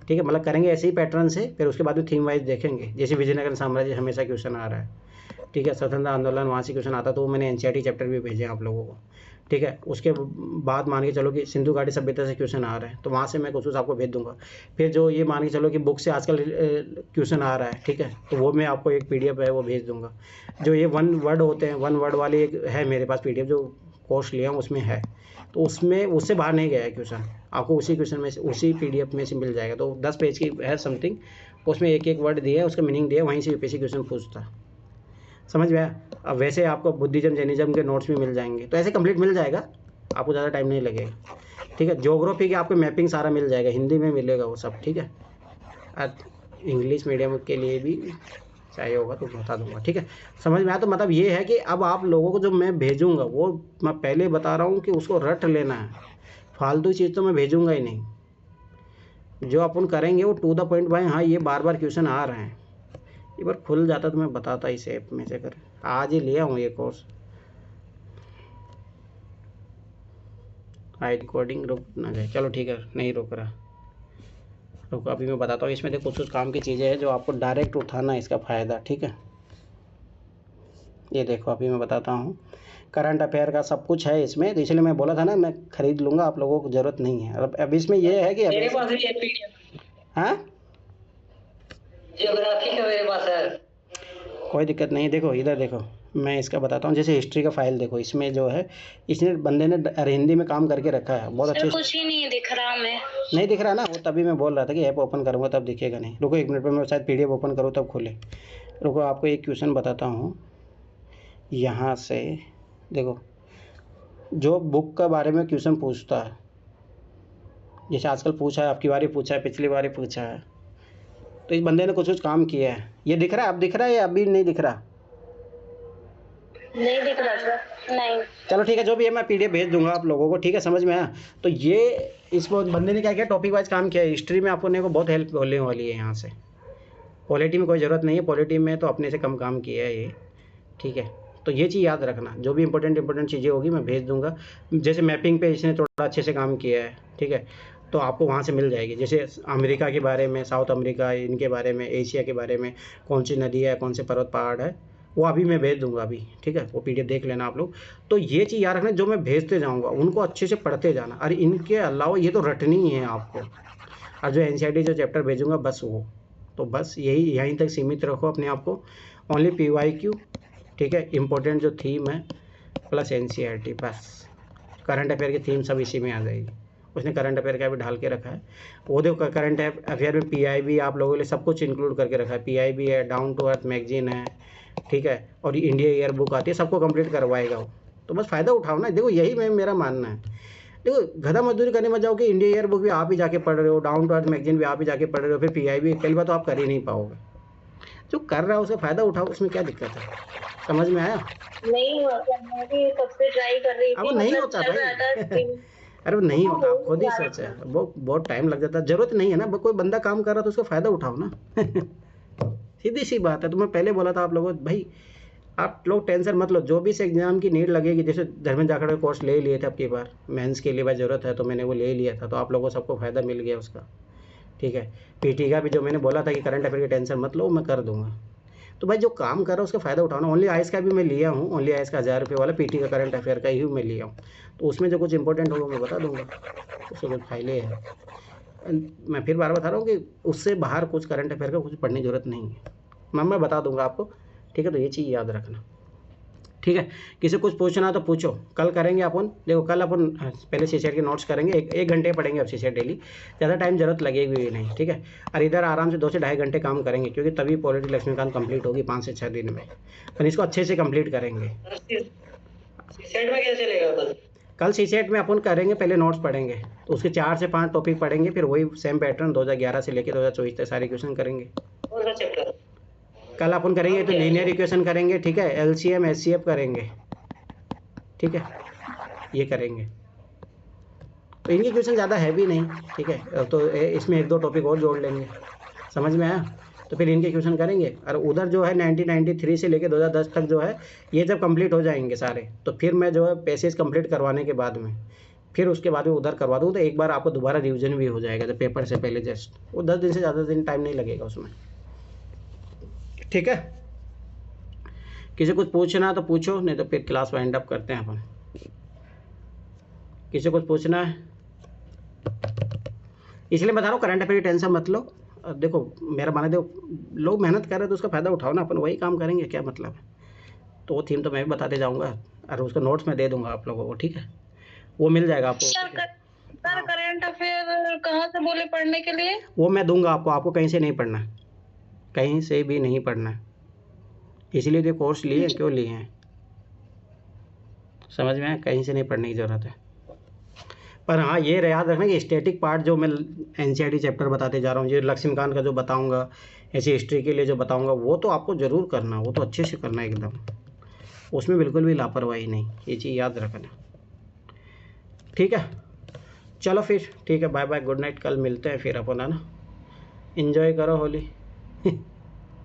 ठीक है, मतलब करेंगे ऐसे ही पैटर्न से, फिर उसके बाद में थीम वाइज देखेंगे। जैसे विजयनगर साम्राज्य हमेशा क्वेश्चन आ रहा है। ठीक है, स्वतंत्रता आंदोलन वहाँ से क्वेश्चन आता, तो मैंने NCERT चैप्टर भी भेजे आप लोगों को। ठीक है, उसके बाद मान के चलो कि सिंधु घाटी सभ्यता से क्वेश्चन आ रहा है, तो वहाँ से मैं कुछ आपको भेज दूंगा। फिर जो ये मान के चलो कि बुक से आजकल क्वेश्चन आ रहा है, ठीक है, तो वो मैं आपको एक PDF है वो भेज दूंगा। जो ये 1 वर्ड होते हैं, 1 वर्ड वाली एक है मेरे पास PDF जो कोर्स लिया हूँ उसमें है, तो उसमें उससे बाहर नहीं गया है क्वेश्चन, आपको उसी क्वेश्चन में से उसी PDF में से मिल जाएगा। तो 10 पेज की है समथिंग, उसमें एक वर्ड दिया है, उसका मीनिंग दिया है, वहीं से UPSC क्वेश्चन पूछता है। समझ में आया? अब वैसे आपको बुद्धिज्म जैनिज्म के नोट्स भी मिल जाएंगे, तो ऐसे कंप्लीट मिल जाएगा, आपको ज़्यादा टाइम नहीं लगेगा, ठीक है। ज्योग्राफी की आपको मैपिंग सारा मिल जाएगा, हिंदी में मिलेगा वो सब, ठीक है। इंग्लिश मीडियम के लिए भी चाहिए होगा तो बता दूंगा, ठीक है। समझ में आया? तो मतलब ये है कि अब आप लोगों को जो मैं भेजूंगा वो मैं पहले बता रहा हूँ कि उसको रट लेना है, फालतू चीज़ तो मैं भेजूंगा ही नहीं। जो अपन करेंगे वो टू द पॉइंट भाई, हाँ ये बार बार क्वेश्चन आ रहे हैं, एक बार खुल जाता तो मैं बताता इस ऐप में से कर। आज ही लिया हूँ ये कोर्स। आई रिकॉर्डिंग रुक ना जाए, चलो ठीक है, नहीं रुक रहा, रुको अभी मैं बताता हूँ। इसमें देखो कुछ काम की चीज़ें हैं जो आपको डायरेक्ट उठाना है इसका फ़ायदा, ठीक है। ये देखो अभी मैं बताता हूँ, करंट अफेयर का सब कुछ है इसमें, तो इसलिए मैं बोला था ना मैं ख़रीद लूँगा, आप लोगों को ज़रूरत नहीं है। अब इसमें ये है कि मेरे पास भी है PDF, हाँ ज्योग्राफी का मेरे पास है, कोई दिक्कत नहीं। देखो इधर देखो, मैं इसका बताता हूँ। जैसे हिस्ट्री का फाइल देखो, इसमें जो है इसने बंदे ने हिंदी में काम करके रखा है, बहुत अच्छे। कुछ ही नहीं दिख रहा हमें, नहीं दिख रहा ना, वो तभी मैं बोल रहा था कि ऐप ओपन करूँगा तब दिखेगा नहीं। रुको 1 मिनट पर मैं शायद PDF ओपन करूँ तब खुले। रुको आपको एक क्वेश्चन बताता हूँ यहाँ से। देखो जो बुक के बारे में क्वेश्चन पूछता है, जैसे आजकल पूछा है, आपकी बारी पूछा है, पिछली बारी पूछा है, तो इस बंदे ने कुछ काम किया है। ये दिख रहा है, अब दिख रहा है या अभी नहीं दिख रहा? नहीं दिख रहा सर, नहीं। चलो ठीक है, जो भी है मैं PDF भेज दूंगा आप लोगों को, ठीक है, समझ में आया? तो ये इस बंदे ने क्या किया, टॉपिक वाइज काम किया है। हिस्ट्री में आपको को बहुत हेल्प होने वाली है यहाँ से। पॉलिटी में कोई ज़रूरत नहीं है, पॉलिटी में तो अपने से कम काम किया है ये, ठीक है। तो ये चीज़ याद रखना, जो भी इंपॉर्टेंट चीज़ें होगी मैं भेज दूंगा। जैसे मैपिंग पे इसने थोड़ा अच्छे से काम किया है, ठीक है, तो आपको वहाँ से मिल जाएगी। जैसे अमेरिका के बारे में, साउथ अमेरिका, इनके बारे में, एशिया के बारे में, कौन सी नदी है, कौन से पर्वत पहाड़ है, वो अभी मैं भेज दूंगा अभी, ठीक है। वो PDF देख लेना आप लोग। तो ये चीज़ याद रखना, जो मैं भेजते जाऊँगा उनको अच्छे से पढ़ते जाना। और इनके अलावा ये तो रटनी ही है आपको। और जो NCERT जो चैप्टर भेजूँगा बस वो, तो बस यही यहीं तक सीमित रखो अपने आप को। ओनली PYQ, ठीक है, इम्पोर्टेंट जो थीम है प्लस NCERT, बस। करंट अफेयर की थीम सब इसी में आ जाएगी। उसने करंट अफेयर का भी ढाल के रखा है। वो देखो करंट अफेयर में PIB आप लोगों के लिए सब कुछ इंक्लूड करके रखा है। PIB है, डाउन टू अर्थ मैगजीन है, ठीक है, और इंडिया ईयर बुक आती है, सबको कंप्लीट करवाएगा वो। तो बस फ़ायदा उठाओ ना। देखो यही मेरा मानना है। देखो गधा मजदूरी करने मत जाओ कि इंडिया ईयर बुक भी आप ही जाके पढ़ रहे हो, डाउन टू अर्थ मैगजीन भी आप ही जाके पढ़ रहे हो, फिर PIB पहली बार तो आप कर ही नहीं पाओगे। जो कर रहा है उसका फ़ायदा उठाओ, उसमें क्या दिक्कत है? समझ में आया? नहीं होता, मैं भी कब से ट्राई कर रही थी, अब नहीं होता भाई। अरे वो नहीं होता, आप खुद ही सोचा है, वो बहुत टाइम लग जाता है। जरूरत नहीं है ना, कोई बंदा काम कर रहा तो उसका फ़ायदा उठाओ ना। सीधी सी बात है। तो मैं पहले बोला था आप लोगों को, भाई आप लोग टेंशन मत लो, जो भी इस एग्ज़ाम की नीड लगेगी। जैसे धर्मेंद्र जाखड़ का कोर्स ले लिए थे अब की बार, मेंस के लिए भाई ज़रूरत है तो मैंने वो ले लिया था, तो आप लोगों को सबको फ़ायदा मिल गया उसका, ठीक है। PT का भी जो मैंने बोला था कि करंट अफेयर की टेंशन मत लो, मैं कर दूंगा। तो भाई जो काम कर रहा है उसका फ़ायदा उठाना। ओनली आइस का भी मैं लिया हूँ, ओनली आइस का 1000 रुपये वाला PT का करंट अफेयर का ही मैं लिया हूँ। तो उसमें जो कुछ इंपॉर्टेंट होगा मैं बता दूंगा, उससे कुछ फायदे हैं। मैं फिर बार बता रहा हूँ कि उससे बाहर कुछ करंट अफेयर का कुछ पढ़ने की ज़रूरत नहीं है। मैं बता दूंगा आपको, ठीक है। तो ये चीज़ याद रखना, ठीक है। किसी कुछ पूछना तो पूछो, कल करेंगे अपन। देखो कल अपन पहले CSET के नोट्स करेंगे, एक घंटे पढ़ेंगे अब CSET डेली, ज़्यादा टाइम ज़रूरत लगेगी भी नहीं, ठीक है। और इधर आराम से 2 से ढाई घंटे काम करेंगे, क्योंकि तभी पॉलिटी लक्ष्मीकांत कंप्लीट होगी 5 से 6 दिन में। पर इसको अच्छे से कंप्लीट करेंगे। CSET में कैसे चलेगा कल CSET में अपन करेंगे, पहले नोट्स पढ़ेंगे, तो उसके 4 से 5 टॉपिक पढ़ेंगे, फिर वही सेम पैटर्न 2011 से लेकर 2024 तक सारे क्वेश्चन करेंगे। कौन सा चैप्टर कल अपन करेंगे तो लीनियर इक्वेशन करेंगे, ठीक है, LCM HCF करेंगे, ठीक है, ये करेंगे। तो इनके क्वेश्चन ज़्यादा हैवी नहीं, ठीक है। तो इसमें 1-2 टॉपिक और जोड़ लेंगे, समझ में आया? तो फिर इनके क्वेश्चन करेंगे। और उधर जो है 1993 से लेकर 2010 तक जो है, ये जब कंप्लीट हो जाएंगे सारे, तो फिर मैं जो है पैसेज कंप्लीट करवाने के बाद में, फिर उसके बाद में उधर करवा दूँ, तो एक बार आपको दोबारा रिविजन भी हो जाएगा, तो पेपर से पहले जस्ट वो 10 दिन से ज़्यादा दिन टाइम नहीं लगेगा उसमें, ठीक है। किसी कुछ पूछना तो पूछो, नहीं तो फिर क्लास वाइंड अप करते हैं अपन। किसी कुछ पूछना है? इसलिए बता रहा हूँ करंट अफेयर की टेंशन मत लो। देखो मेरा माना, देखो लोग मेहनत कर रहे हैं तो उसका फ़ायदा उठाओ ना, अपन वही काम करेंगे, क्या मतलब है। तो वो थीम तो मैं भी बताते जाऊँगा, और उसका नोट्स मैं दे दूँगा आप लोगों को, ठीक है, वो मिल जाएगा आपको। सर करंट अफेयर कहाँ से बोले पढ़ने के लिए? वो मैं दूंगा आपको कहीं से नहीं पढ़ना है, कहीं से भी नहीं पढ़ना है, इसीलिए तो कोर्स लिए, क्यों लिए हैं, समझ में आया? कहीं से नहीं पढ़ने की ज़रूरत है। पर हाँ ये याद रखना कि स्टैटिक पार्ट जो मैं एनसीईआरटी चैप्टर बताते जा रहा हूँ, ये लक्ष्मीकांत का जो बताऊँगा, ऐसी हिस्ट्री के लिए जो बताऊँगा, वो तो आपको ज़रूर करना, वो तो अच्छे से करना एकदम, उसमें बिल्कुल भी लापरवाही नहीं, ये चीज़ याद रखना। ठीक है, चलो फिर ठीक है, बाय बाय, गुड नाइट, कल मिलते हैं फिर अपन, है ना। एंजॉय करो होली।